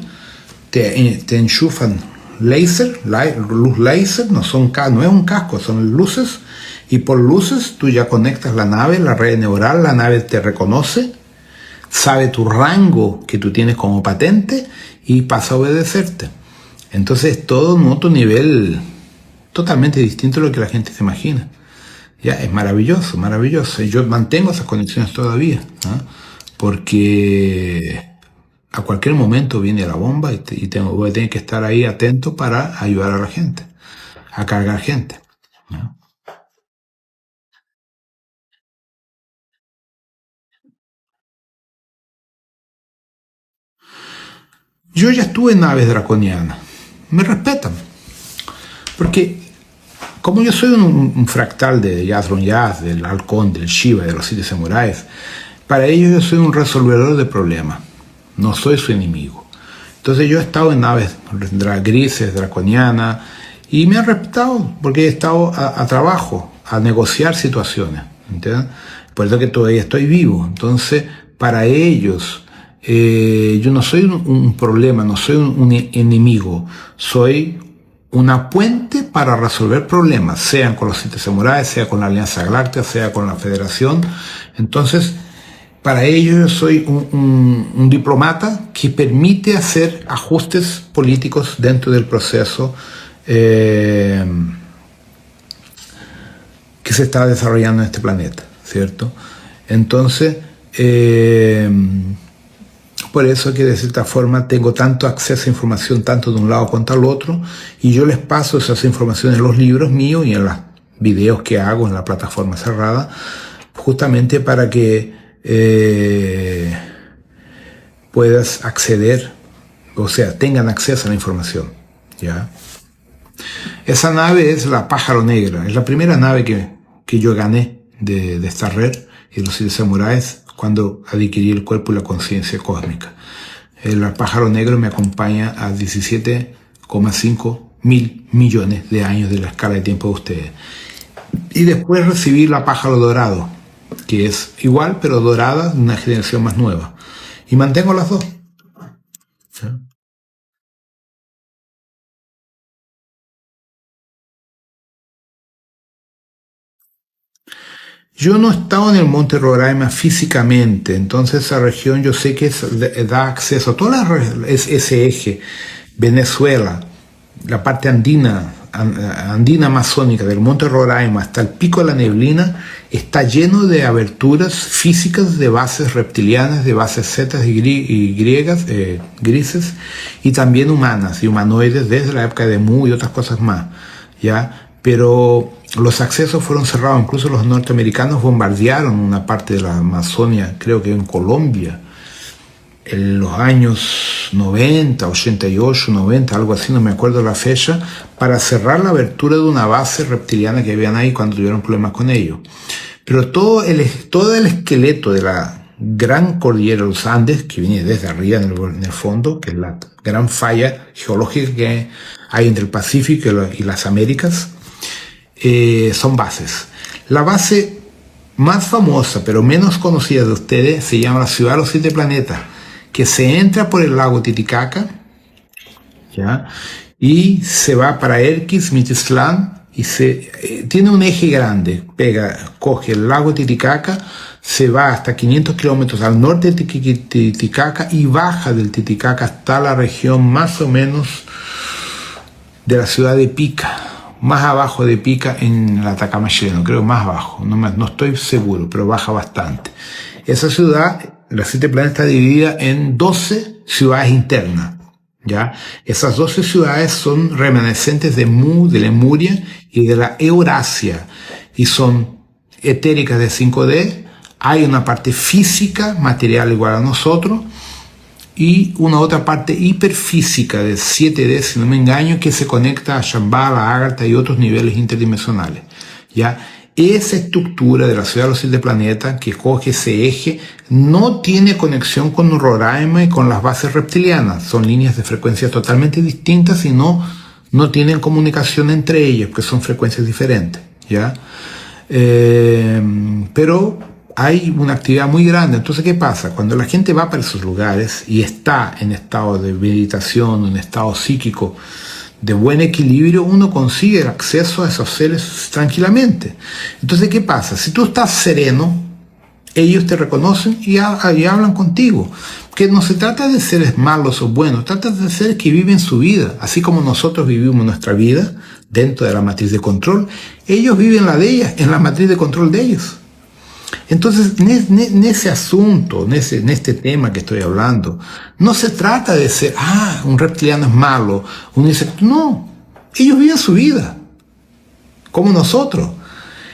te enchufan luz láser, no es un casco, son luces, y por luces tú ya conectas la nave, la red neural, la nave te reconoce, sabe tu rango que tú tienes como patente y pasa a obedecerte. Entonces es todo en otro nivel totalmente distinto a lo que la gente se imagina. Ya, es maravilloso, maravilloso. Y yo mantengo esas conexiones todavía, ¿no? Porque a cualquier momento viene la bomba y voy a tener que estar ahí atento para ayudar a la gente, a cargar gente, ¿no? Yo ya estuve en naves draconianas. Me respetan. Porque como yo soy un fractal de Yazron Yaz, del halcón, del Shiva, de los 7 samuráis, para ellos yo soy un resolvedor de problemas. No soy su enemigo. Entonces yo he estado en naves grises, draconianas, y me han respetado porque he estado a trabajo, a negociar situaciones, ¿entiendes? Por eso que todavía estoy vivo. Entonces, para ellos, yo no soy un problema, no soy un enemigo, soy una puente para resolver problemas, sean con los 7 samuráis, sea con la Alianza Galáctica, sea con la Federación. Entonces, para ello yo soy un diplomata que permite hacer ajustes políticos dentro del proceso que se está desarrollando en este planeta, ¿cierto? Entonces, por eso que de cierta forma tengo tanto acceso a información tanto de un lado contra el otro, y yo les paso esas informaciones en los libros míos y en los videos que hago en la plataforma cerrada, justamente para que puedas acceder, o sea, tengan acceso a la información, ¿ya? Esa nave es la Pájaro Negra, es la primera nave que yo gané de esta red y los 7 samuráis cuando adquirí el cuerpo y la conciencia cósmica. El Pájaro Negro me acompaña a 17,5 mil millones de años de la escala de tiempo de ustedes. Y después recibí la Pájaro Dorado, que es igual pero dorada, de una generación más nueva. Y mantengo las dos. ¿Sí? Yo no he estado en el Monte Roraima físicamente, entonces esa región yo sé que da acceso a toda ese eje, Venezuela, la parte andina amazónica del Monte Roraima hasta el Pico de la Neblina, está lleno de aberturas físicas de bases reptilianas, de bases zetas y griegas, grises, y también humanas y humanoides desde la época de Mu y otras cosas más, ¿ya? Pero los accesos fueron cerrados, incluso los norteamericanos bombardearon una parte de la Amazonia, creo que en Colombia, en los años 90, 88, 90, algo así, no me acuerdo la fecha, para cerrar la abertura de una base reptiliana que habían ahí cuando tuvieron problemas con ellos. Pero todo el esqueleto de la gran cordillera de los Andes, que viene desde arriba en el fondo, que es la gran falla geológica que hay entre el Pacífico y las Américas, son bases. La base más famosa, pero menos conocida de ustedes, se llama la Ciudad de los 7 Planetas, que se entra por el lago Titicaca, ¿ya? Y se va para Erquis, Mititlán, y tiene un eje grande, coge el lago Titicaca, se va hasta 500 kilómetros al norte de Titicaca y baja del Titicaca hasta la región más o menos de la ciudad de Pica, más abajo de Pica en el Atacama chileno, creo más abajo, no estoy seguro, pero baja bastante. Esa ciudad, la 7 Planetas, está dividida en 12 ciudades internas, ¿ya? Esas 12 ciudades son reminiscentes de Mu, de Lemuria y de la Eurasia, y son etéricas de 5D, hay una parte física, material igual a nosotros, y una otra parte hiperfísica de 7D, si no me engaño, que se conecta a Shambhala, Agartha y otros niveles interdimensionales, ¿ya? Esa estructura de la Ciudad de los 7 Planetas, que coge ese eje, no tiene conexión con Roraima y con las bases reptilianas. Son líneas de frecuencias totalmente distintas y no tienen comunicación entre ellas, porque son frecuencias diferentes, ¿ya? Pero hay una actividad muy grande. Entonces, ¿qué pasa? Cuando la gente va para esos lugares y está en estado de meditación, en estado psíquico de buen equilibrio, uno consigue el acceso a esos seres tranquilamente. Entonces, ¿qué pasa? Si tú estás sereno, ellos te reconocen y hablan contigo. Que no se trata de seres malos o buenos, trata de seres que viven su vida, así como nosotros vivimos nuestra vida dentro de la matriz de control, ellos viven la de ellas, en la matriz de control de ellos. Entonces, en ese asunto, en este tema que estoy hablando, no se trata de ser, un reptiliano es malo, un insecto. No, ellos viven su vida, como nosotros.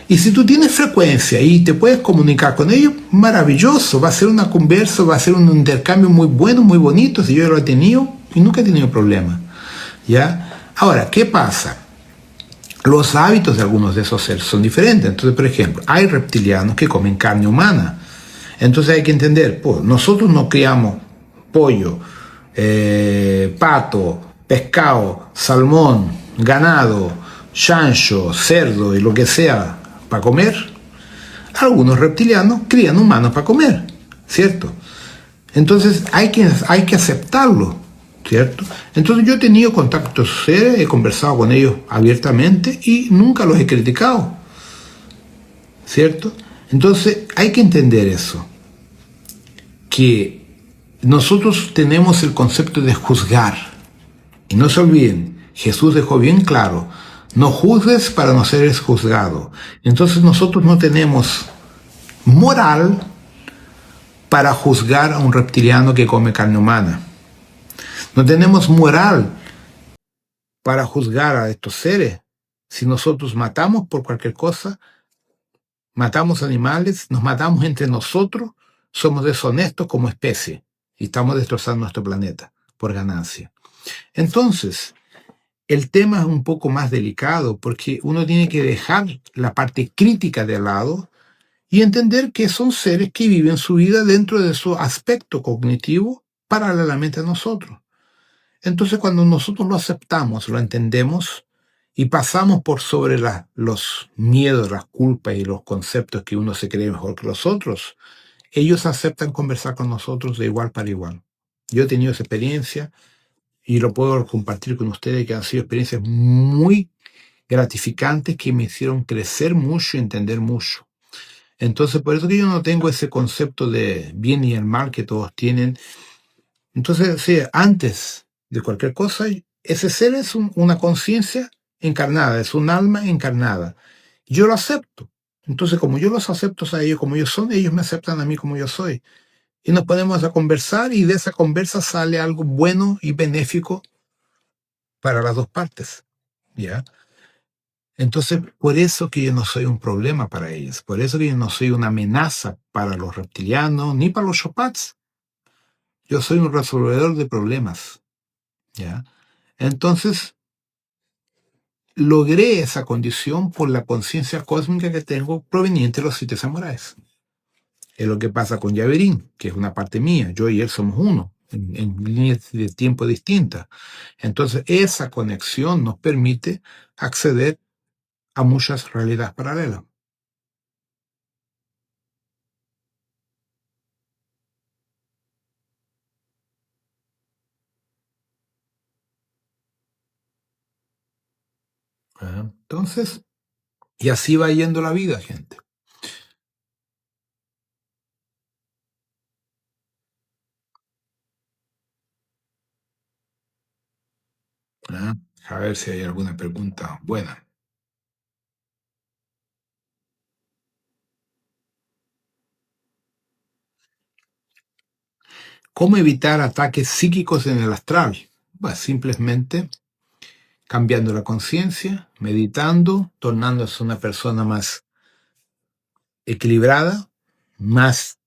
Y si tú tienes frecuencia y te puedes comunicar con ellos, maravilloso, va a ser una conversa, va a ser un intercambio muy bueno, muy bonito, si yo lo he tenido y nunca he tenido problema. ¿Ya? Ahora, ¿qué pasa? Los hábitos de algunos de esos seres son diferentes. Entonces, por ejemplo, hay reptilianos que comen carne humana. Entonces hay que entender, pues, nosotros no criamos pollo, pato, pescado, salmón, ganado, chancho, cerdo y lo que sea para comer. Algunos reptilianos crían humanos para comer, ¿cierto? Entonces hay que aceptarlo, ¿cierto? Entonces yo he tenido contactos serios, he conversado con ellos abiertamente y nunca los he criticado, ¿cierto? Entonces hay que entender eso, que nosotros tenemos el concepto de juzgar. Y no se olviden, Jesús dejó bien claro, no juzgues para no seres juzgado. Entonces nosotros no tenemos moral para juzgar a un reptiliano que come carne humana. No tenemos moral para juzgar a estos seres. Si nosotros matamos por cualquier cosa, matamos animales, nos matamos entre nosotros, somos deshonestos como especie y estamos destrozando nuestro planeta por ganancia. Entonces, el tema es un poco más delicado porque uno tiene que dejar la parte crítica de lado y entender que son seres que viven su vida dentro de su aspecto cognitivo paralelamente a nosotros. Entonces, cuando nosotros lo aceptamos, lo entendemos y pasamos por sobre los miedos, las culpas y los conceptos que uno se cree mejor que los otros, ellos aceptan conversar con nosotros de igual para igual. Yo he tenido esa experiencia y lo puedo compartir con ustedes, que han sido experiencias muy gratificantes que me hicieron crecer mucho y entender mucho. Entonces, por eso que yo no tengo ese concepto de bien y el mal que todos tienen. Entonces, sí, antes de cualquier cosa, ese ser es una conciencia encarnada, es un alma encarnada. Yo lo acepto. Entonces, como yo los acepto a ellos como ellos son, ellos me aceptan a mí como yo soy. Y nos ponemos a conversar y de esa conversa sale algo bueno y benéfico para las dos partes. ¿Ya? Entonces, por eso que yo no soy un problema para ellos, por eso que yo no soy una amenaza para los reptilianos ni para los Chopats. Yo soy un resolvedor de problemas, ¿ya? Entonces, logré esa condición por la conciencia cósmica que tengo proveniente de los 7 samuráis. Es lo que pasa con Yaverín, que es una parte mía. Yo y él somos uno, en líneas de tiempo distintas. Entonces, esa conexión nos permite acceder a muchas realidades paralelas. Entonces, y así va yendo la vida, gente. A ver si hay alguna pregunta buena. ¿Cómo evitar ataques psíquicos en el astral? Pues simplemente cambiando la conciencia, meditando, tornándose una persona más equilibrada, más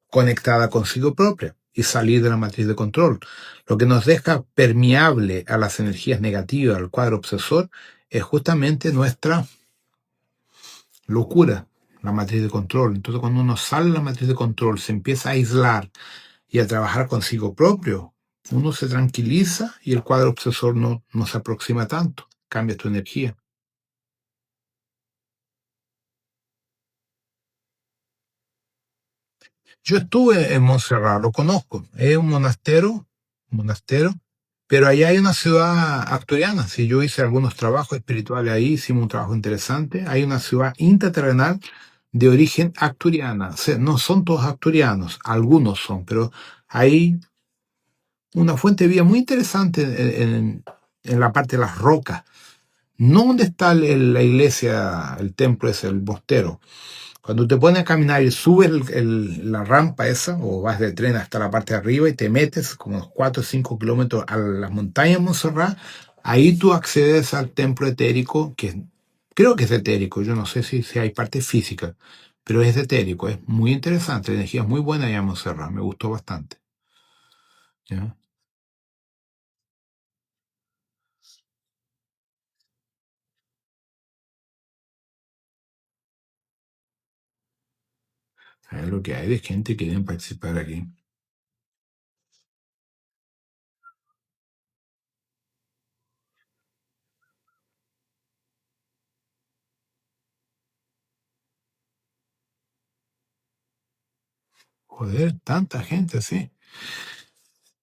conectada consigo propia y salir de la matriz de control. Lo que nos deja permeable a las energías negativas, al cuadro obsesor, es justamente nuestra locura, la matriz de control. Entonces, cuando uno sale de la matriz de control, se empieza a aislar y a trabajar consigo propio, uno se tranquiliza y el cuadro obsesor no se aproxima tanto, cambia tu energía. Yo estuve en Montserrat, lo conozco, es un monastero, pero allá hay una ciudad arcturiana. Si yo hice algunos trabajos espirituales ahí, hicimos un trabajo interesante. Hay una ciudad intraterrenal de origen acturiana. O sea, no son todos acturianos, algunos son, pero hay una fuente de vida muy interesante en la parte de las rocas. No donde está la iglesia, el templo es el Bostero. Cuando te pones a caminar y subes la rampa esa, o vas de tren hasta la parte de arriba y te metes como unos 4 o 5 kilómetros a las montañas de Montserrat, ahí tú accedes al templo etérico, que creo que es etérico, yo no sé si hay parte física, pero es etérico, es muy interesante, la energía es muy buena allá en Montserrat, me gustó bastante. ¿Ya? ¿Sabes lo que hay de gente que quiere participar aquí? Joder, tanta gente, sí.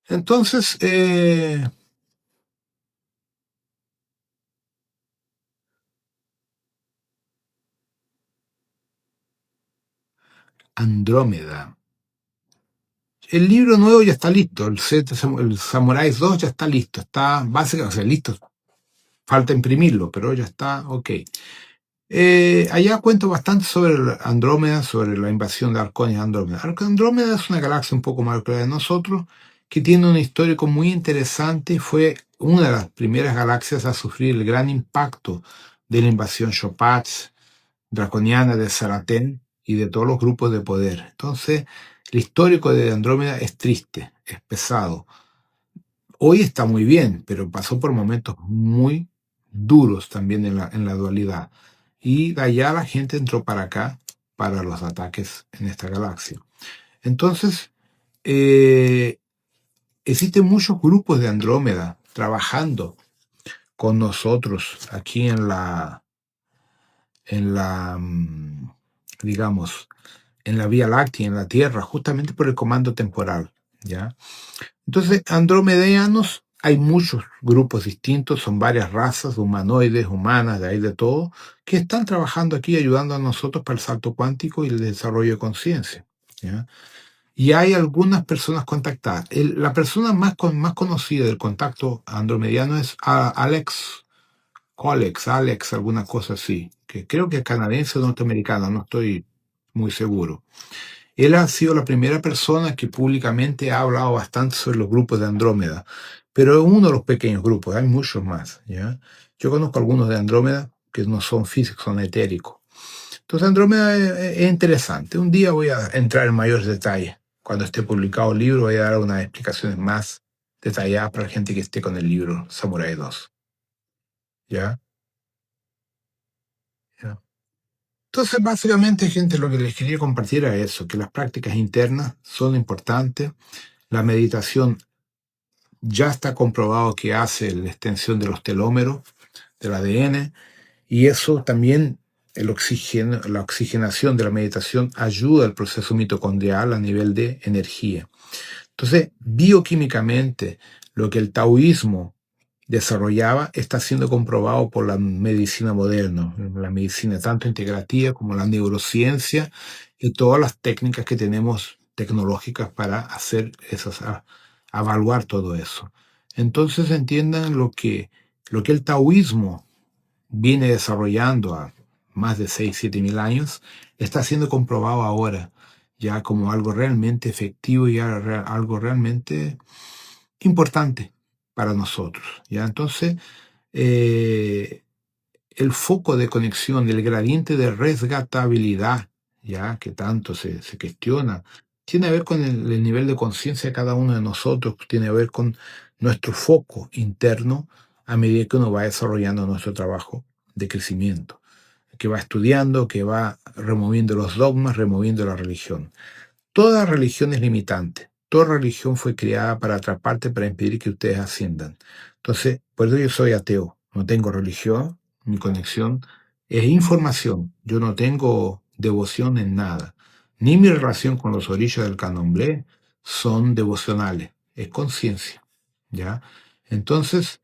Entonces, Andrómeda. El libro nuevo ya está listo, el Samurai 2 ya está listo, está básicamente, o sea, listo, falta imprimirlo, pero ya está ok. Allá cuento bastante sobre Andrómeda, sobre la invasión de Arconia a Andrómeda. Andrómeda es una galaxia un poco más clara de nosotros, que tiene un histórico muy interesante, fue una de las primeras galaxias a sufrir el gran impacto de la invasión Chopaz, draconiana de Saratén y de todos los grupos de poder. Entonces, el histórico de Andrómeda es triste, es pesado. Hoy está muy bien, pero pasó por momentos muy duros también en la dualidad. Y de allá la gente entró para acá para los ataques en esta galaxia. Entonces, eh, existen muchos grupos de Andrómeda trabajando con nosotros aquí en la, digamos, en la Vía Láctea, en la Tierra, justamente por el comando temporal, ¿ya? Entonces, andromedeanos, hay muchos grupos distintos, son varias razas, humanoides, humanas, de ahí de todo, que están trabajando aquí ayudando a nosotros para el salto cuántico y el desarrollo de conciencia, ¿ya? Y hay algunas personas contactadas. La persona más conocida del contacto andromediano es Alex, alguna cosa así, que creo que es canadiense o norteamericano, no estoy muy seguro. Él ha sido la primera persona que públicamente ha hablado bastante sobre los grupos de Andrómeda, pero es uno de los pequeños grupos, hay muchos más, ¿ya? Yo conozco algunos de Andrómeda que no son físicos, son etéricos. Entonces Andrómeda es interesante. Un día voy a entrar en mayores detalles. Cuando esté publicado el libro voy a dar unas explicaciones más detalladas para la gente que esté con el libro Samurai 2. ¿Ya? ¿Ya? Entonces, básicamente, gente, lo que les quería compartir era eso, que las prácticas internas son importantes. La meditación ya está comprobado que hace la extensión de los telómeros del ADN y eso también, la oxigenación de la meditación ayuda al proceso mitocondrial a nivel de energía. Entonces, bioquímicamente, lo que el taoísmo desarrollaba está siendo comprobado por la medicina moderna, la medicina tanto integrativa como la neurociencia y todas las técnicas que tenemos tecnológicas para hacer esas, evaluar todo eso. Entonces entiendan lo que el taoísmo viene desarrollando a más de 6, 7 mil años, está siendo comprobado ahora ya como algo realmente efectivo y algo realmente importante para nosotros. ¿Ya? Entonces, eh, el foco de conexión, el gradiente de resgatabilidad, ya que tanto se cuestiona, tiene a ver con el nivel de conciencia de cada uno de nosotros, tiene a ver con nuestro foco interno a medida que uno va desarrollando nuestro trabajo de crecimiento, que va estudiando, que va removiendo los dogmas, removiendo la religión. Toda religión es limitante. Toda religión fue creada para atraparte, para impedir que ustedes asciendan. Entonces, por eso yo soy ateo. No tengo religión, mi conexión es información. Yo no tengo devoción en nada. Ni mi relación con los orillas del candomblé son devocionales. Es conciencia. ¿Ya? Entonces,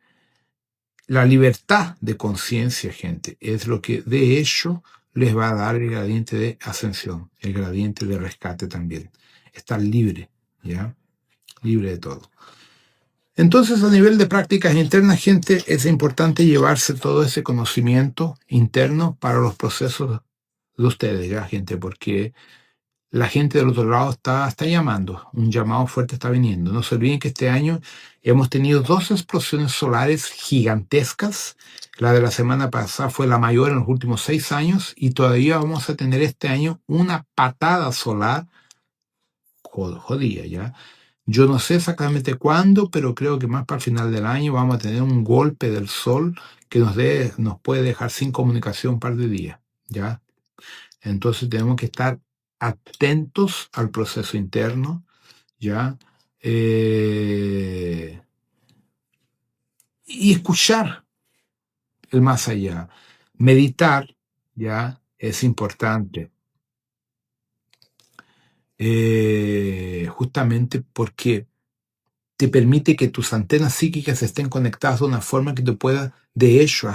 la libertad de conciencia, gente, es lo que, de hecho, les va a dar el gradiente de ascensión, el gradiente de rescate también. Estar libre, ¿ya? Libre de todo. Entonces, a nivel de prácticas internas, gente, es importante llevarse todo ese conocimiento interno para los procesos de ustedes, ¿ya, gente? Porque la gente del otro lado está llamando, un llamado fuerte está viniendo. No se olviden que este año hemos tenido 2 explosiones solares gigantescas. La de la semana pasada fue la mayor en los últimos 6 años y todavía vamos a tener este año una patada solar jodida, ¿ya? Yo no sé exactamente cuándo, pero creo que más para el final del año vamos a tener un golpe del sol que nos puede dejar sin comunicación un par de días, ¿ya? Entonces tenemos que estar atentos al proceso interno, ¿ya? Y escuchar el más allá. Meditar, ¿ya? Es importante. Justamente porque te permite que tus antenas psíquicas estén conectadas de una forma que tú puedas, de hecho,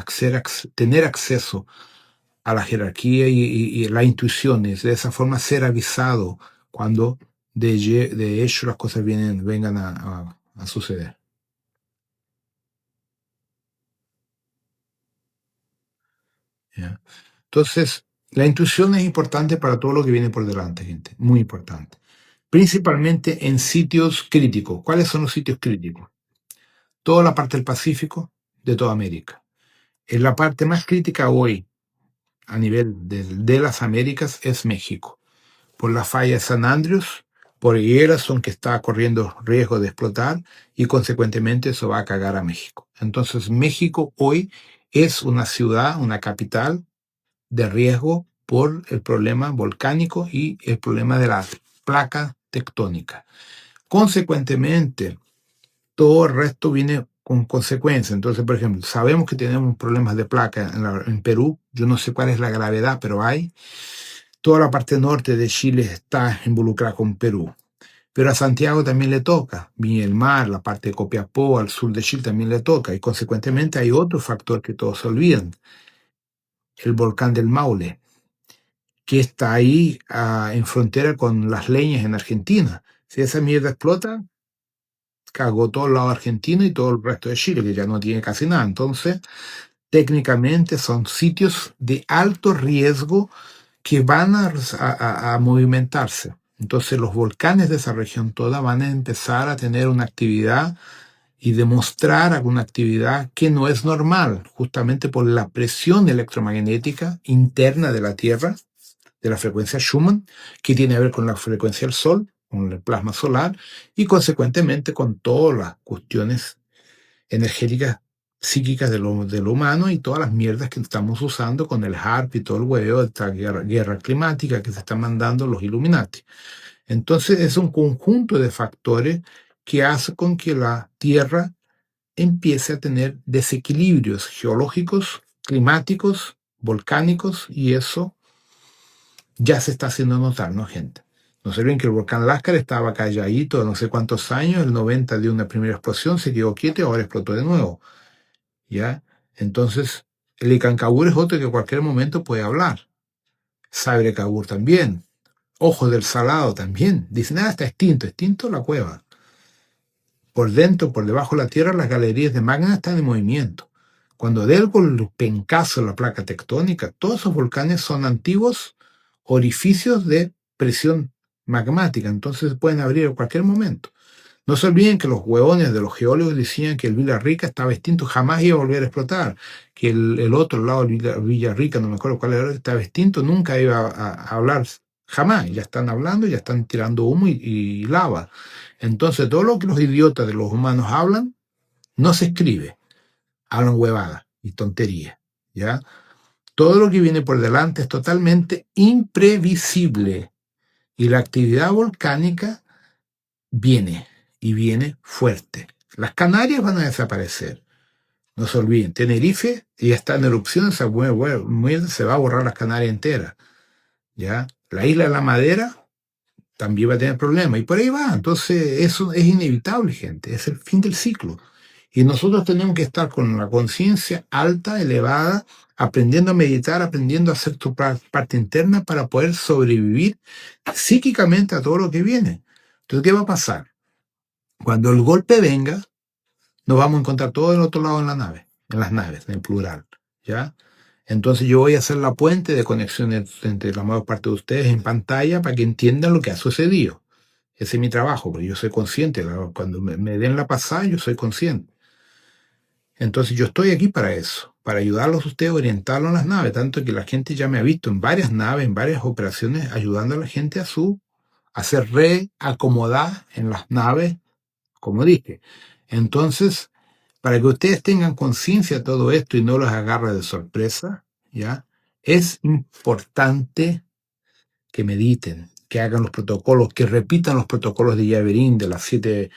tener acceso a la jerarquía y las intuiciones, de esa forma ser avisado cuando de hecho las cosas vengan a suceder. ¿Ya? Entonces, la intuición es importante para todo lo que viene por delante, gente, muy importante. Principalmente en sitios críticos. ¿Cuáles son los sitios críticos? Toda la parte del Pacífico, de toda América. En la parte más crítica hoy, a nivel de las Américas, es México. Por la falla de San Andrews, por Yellowstone, que está corriendo riesgo de explotar, y consecuentemente eso va a cagar a México. Entonces, México hoy es una ciudad, una capital de riesgo por el problema volcánico y el problema de la placa tectónica. Consecuentemente, todo el resto viene con consecuencias. Entonces, por ejemplo, sabemos que tenemos problemas de placa en Perú. Yo no sé cuál es la gravedad, pero hay. Toda la parte norte de Chile está involucrada con Perú. Pero a Santiago también le toca. Viña del Mar, la parte de Copiapó, al sur de Chile también le toca. Y consecuentemente hay otro factor que todos se olvidan. El volcán del Maule, que está ahí en frontera con las Leñas en Argentina. Si esa mierda explota, cagó todo el lado argentino y todo el resto de Chile, que ya no tiene casi nada. Entonces, técnicamente son sitios de alto riesgo que van a movimentarse. Entonces, los volcanes de esa región toda van a empezar a tener una actividad y demostrar alguna actividad que no es normal, justamente por la presión electromagnética interna de la Tierra, de la frecuencia Schumann, que tiene que ver con la frecuencia del Sol, con el plasma solar, y consecuentemente con todas las cuestiones energéticas psíquicas de lo humano y todas las mierdas que estamos usando con el HARP y todo el huevo de esta guerra climática que se están mandando los Illuminati. Entonces es un conjunto de factores que hace con que la Tierra empiece a tener desequilibrios geológicos, climáticos, volcánicos, y eso ya se está haciendo notar, ¿no, gente? No se olviden que el volcán Láscar estaba calladito no sé cuántos años, el 90 dio una primera explosión, se quedó quieto y ahora explotó de nuevo, ¿ya? Entonces, el Icancabur es otro que en cualquier momento puede hablar. Sabrecabur también. Ojos del Salado también. Dicen, está extinto la cueva. Por dentro, por debajo de la tierra, las galerías de magma están en movimiento. Cuando dé el pencazo en la placa tectónica, todos esos volcanes son antiguos orificios de presión magmática, entonces se pueden abrir en cualquier momento. No se olviden que los huevones de los geólogos decían que el Villarrica estaba extinto, jamás iba a volver a explotar, que el otro lado del Villarrica, no me acuerdo cuál era, estaba extinto, nunca iba a hablar, jamás. Ya están hablando, ya están tirando humo y lava. Entonces, todo lo que los idiotas de los humanos hablan, no se escribe. Hablan huevadas y tonterías, ¿ya? Todo lo que viene por delante es totalmente imprevisible. Y la actividad volcánica viene, y viene fuerte. Las Canarias van a desaparecer. No se olviden, Tenerife ya está en erupción, se va a borrar las Canarias enteras, ¿ya? La isla de la Madera también va a tener problemas, y por ahí va. Entonces, eso es inevitable, gente, es el fin del ciclo. Y nosotros tenemos que estar con la conciencia alta, elevada, aprendiendo a meditar, aprendiendo a hacer tu parte interna para poder sobrevivir psíquicamente a todo lo que viene. Entonces, ¿qué va a pasar? Cuando el golpe venga, nos vamos a encontrar todos del otro lado en la nave, en las naves, en plural, ¿ya? Entonces yo voy a hacer la puente de conexión entre la mayor parte de ustedes en pantalla para que entiendan lo que ha sucedido. Ese es mi trabajo, porque yo soy consciente. Cuando me den la pasada, yo soy consciente. Entonces yo estoy aquí para eso, para ayudarlos a ustedes a orientarlos en las naves, tanto que la gente ya me ha visto en varias naves, en varias operaciones, ayudando a la gente a ser reacomodada en las naves, como dije. Entonces, para que ustedes tengan conciencia de todo esto y no los agarre de sorpresa, ¿ya? Es importante que mediten, que hagan los protocolos, que repitan los protocolos de Yaverín, de las 7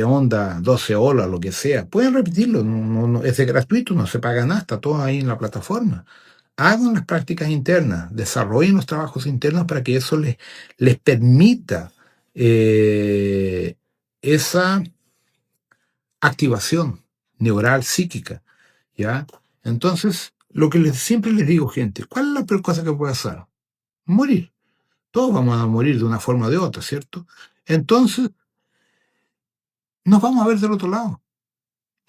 ondas, 12 olas, lo que sea. Pueden repetirlo, es de gratuito, no se paga nada, está todo ahí en la plataforma. Hagan las prácticas internas, desarrollen los trabajos internos para que eso les permita esa activación neural psíquica, ¿ya? Entonces, lo que siempre les digo, gente, ¿cuál es la peor cosa que puede hacer? Morir. Todos vamos a morir de una forma o de otra, ¿cierto? Entonces, nos vamos a ver del otro lado,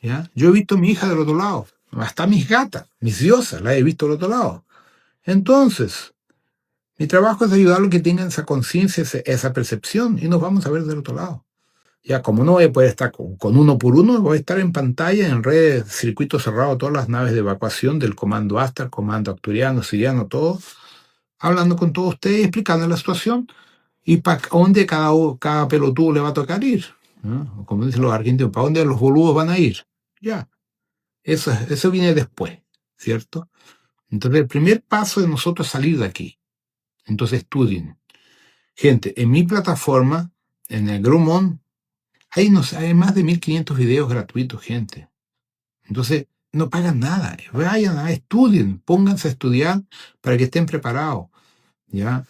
¿ya? Yo he visto a mi hija del otro lado, hasta mis gatas, mis diosas, las he visto del otro lado. Entonces, mi trabajo es ayudarlos a que tengan esa conciencia, esa percepción, y nos vamos a ver del otro lado. Ya, como no voy a poder estar con uno por uno, voy a estar en pantalla, en redes, circuito cerrado, todas las naves de evacuación del comando Astar, comando acturiano, siriano, todo, hablando con todos ustedes, explicando la situación y para dónde cada pelotudo le va a tocar ir, ¿no? Como dicen los argentinos, ¿para dónde los boludos van a ir? Ya, eso viene después, ¿cierto? Entonces, el primer paso de nosotros es salir de aquí. Entonces, estudien. Gente, en mi plataforma, en el Grumon, hay más de 1500 videos gratuitos, gente. Entonces, no pagan nada. Vayan, estudien, pónganse a estudiar para que estén preparados, ¿ya?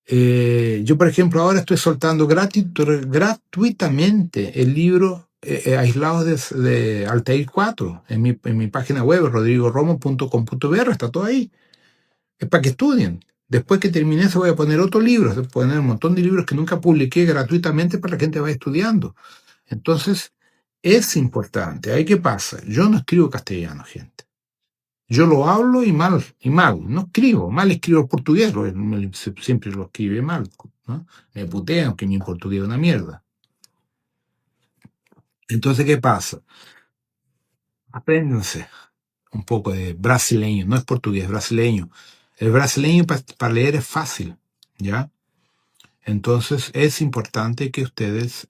Yo, por ejemplo, ahora estoy soltando gratuitamente el libro Aislados de Altair 4 en mi página web, rodrigoromo.com.br, está todo ahí. Es para que estudien. Después que termine eso voy a poner otro libro, voy a poner un montón de libros que nunca publiqué gratuitamente para que la gente vaya estudiando. Entonces, es importante. ¿Ahí qué pasa? Yo no escribo castellano, gente. Yo lo hablo y mal. No escribo. Mal escribo portugués. Siempre lo escribe mal, ¿no? Me putean que mi portugués es una mierda. Entonces, ¿qué pasa? Apréndanse un poco de brasileño. No es portugués, brasileño. El brasileño para leer es fácil, ¿ya? Entonces, es importante que ustedes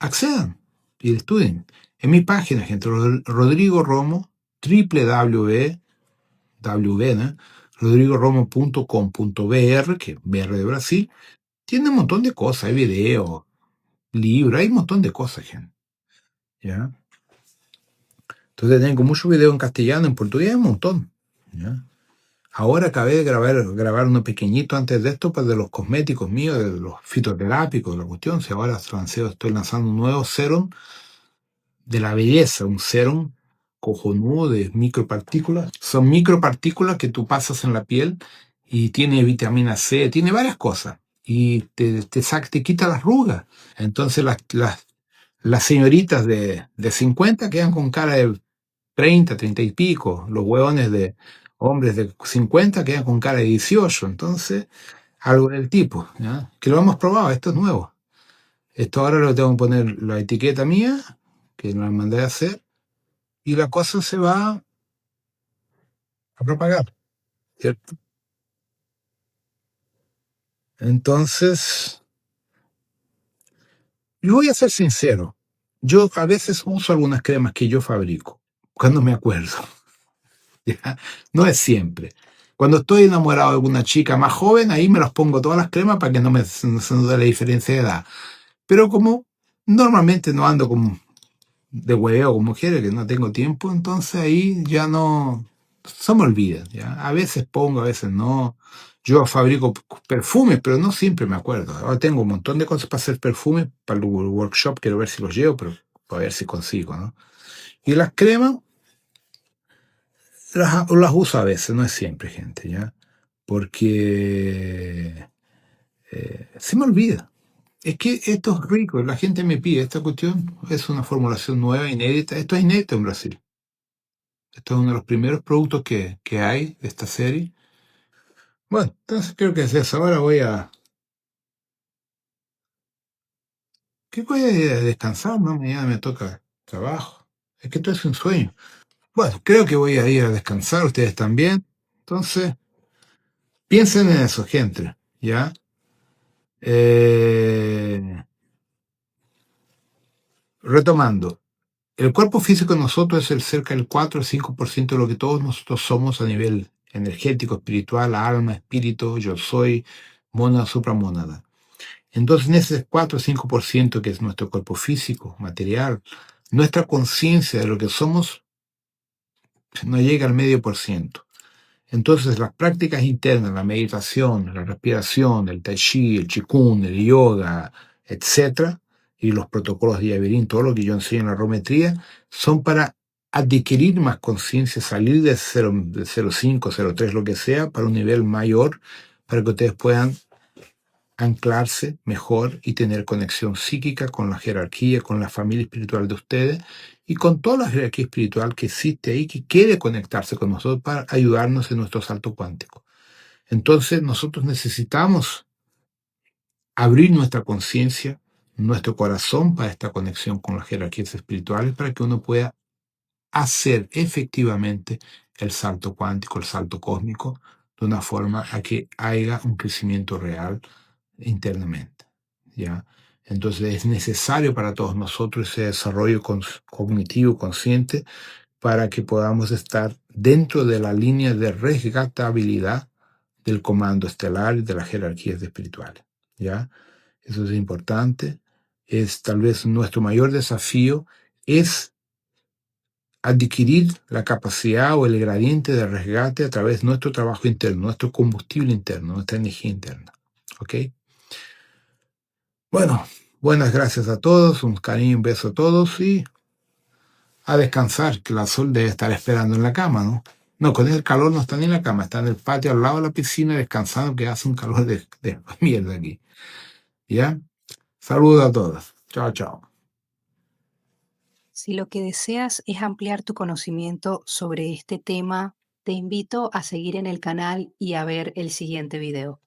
accedan y estudien. En mi página, gente, Rodrigo Romo, rodrigoromo.com.br, que es BR de Brasil, tiene un montón de cosas, hay videos, libros, hay un montón de cosas, gente. ¿Ya? Entonces tengo muchos videos en castellano, en portugués, un montón. ¿Ya? Ahora acabé de grabar uno pequeñito antes de esto, pues de los cosméticos míos, de los fitoterápicos, de la cuestión. Si ahora estoy lanzando un nuevo serum de la belleza, un serum cojonudo de micropartículas. Son micropartículas que tú pasas en la piel y tiene vitamina C, tiene varias cosas. Y te quita las arrugas. Entonces las señoritas de 50 quedan con cara de 30 y pico. Los huevones de hombres de 50 quedan con cara de 18. Entonces, algo del tipo, ¿ya? Que lo hemos probado, esto es nuevo. Esto ahora lo tengo que poner la etiqueta mía, que me la mandé a hacer, y la cosa se va a propagar, ¿cierto? Entonces, yo voy a ser sincero. Yo a veces uso algunas cremas que yo fabrico, cuando me acuerdo. ¿Ya? No es siempre. Cuando estoy enamorado de una chica más joven, ahí me las pongo todas las cremas para que no se note la diferencia de edad. Pero como normalmente no ando de hueveo con mujeres, que no tengo tiempo, entonces ahí ya no, se me olvida, ¿ya? A veces pongo, a veces no. Yo fabrico perfumes, pero no siempre me acuerdo. Ahora tengo un montón de cosas para hacer perfumes, para el workshop, quiero ver si los llevo, pero para ver si consigo, ¿no? Y las cremas las uso a veces, no es siempre, gente, ¿ya? Porque se me olvida. Es que esto es rico, la gente me pide, esta cuestión es una formulación nueva, inédita. Esto es inédito en Brasil. Esto es uno de los primeros productos que hay de esta serie. Bueno, entonces creo que es eso. Ahora voy a... ¿Qué voy a descansar? No, mañana me toca trabajo. Es que esto es un sueño. Bueno, creo que voy a ir a descansar, ustedes también. Entonces, piensen en eso, gente, ¿ya? Retomando, el cuerpo físico de nosotros es el cerca del 4 o 5% de lo que todos nosotros somos a nivel energético, espiritual, alma, espíritu, yo soy, mónada, supramónada. Entonces, en ese 4 o 5% que es nuestro cuerpo físico, material, nuestra conciencia de lo que somos no llega al medio por ciento. Entonces, las prácticas internas, la meditación, la respiración, el tai chi, el qigong, el yoga, etcétera, y los protocolos de Yaverín, todo lo que yo enseño en la rometría, son para adquirir más conciencia, salir de 0,5, 0,3, lo que sea, para un nivel mayor, para que ustedes puedan anclarse mejor y tener conexión psíquica con la jerarquía, con la familia espiritual de ustedes y con toda la jerarquía espiritual que existe ahí, que quiere conectarse con nosotros para ayudarnos en nuestro salto cuántico. Entonces nosotros necesitamos abrir nuestra conciencia, nuestro corazón para esta conexión con las jerarquías espirituales para que uno pueda hacer efectivamente el salto cuántico, el salto cósmico, de una forma a que haya un crecimiento real internamente, ¿ya? Entonces es necesario para todos nosotros ese desarrollo cognitivo consciente para que podamos estar dentro de la línea de resgatabilidad del comando estelar y de las jerarquías espirituales, ¿ya? Eso es importante. Es tal vez nuestro mayor desafío es adquirir la capacidad o el gradiente de resgate a través de nuestro trabajo interno, nuestro combustible interno, nuestra energía interna, ¿ok? Bueno, buenas gracias a todos, un cariño, un beso a todos y a descansar, que la sol debe estar esperando en la cama, ¿no? No, con el calor no está ni en la cama, está en el patio al lado de la piscina descansando, que hace un calor de mierda aquí. ¿Ya? Saludos a todos. Chao, chao. Si lo que deseas es ampliar tu conocimiento sobre este tema, te invito a seguir en el canal y a ver el siguiente video.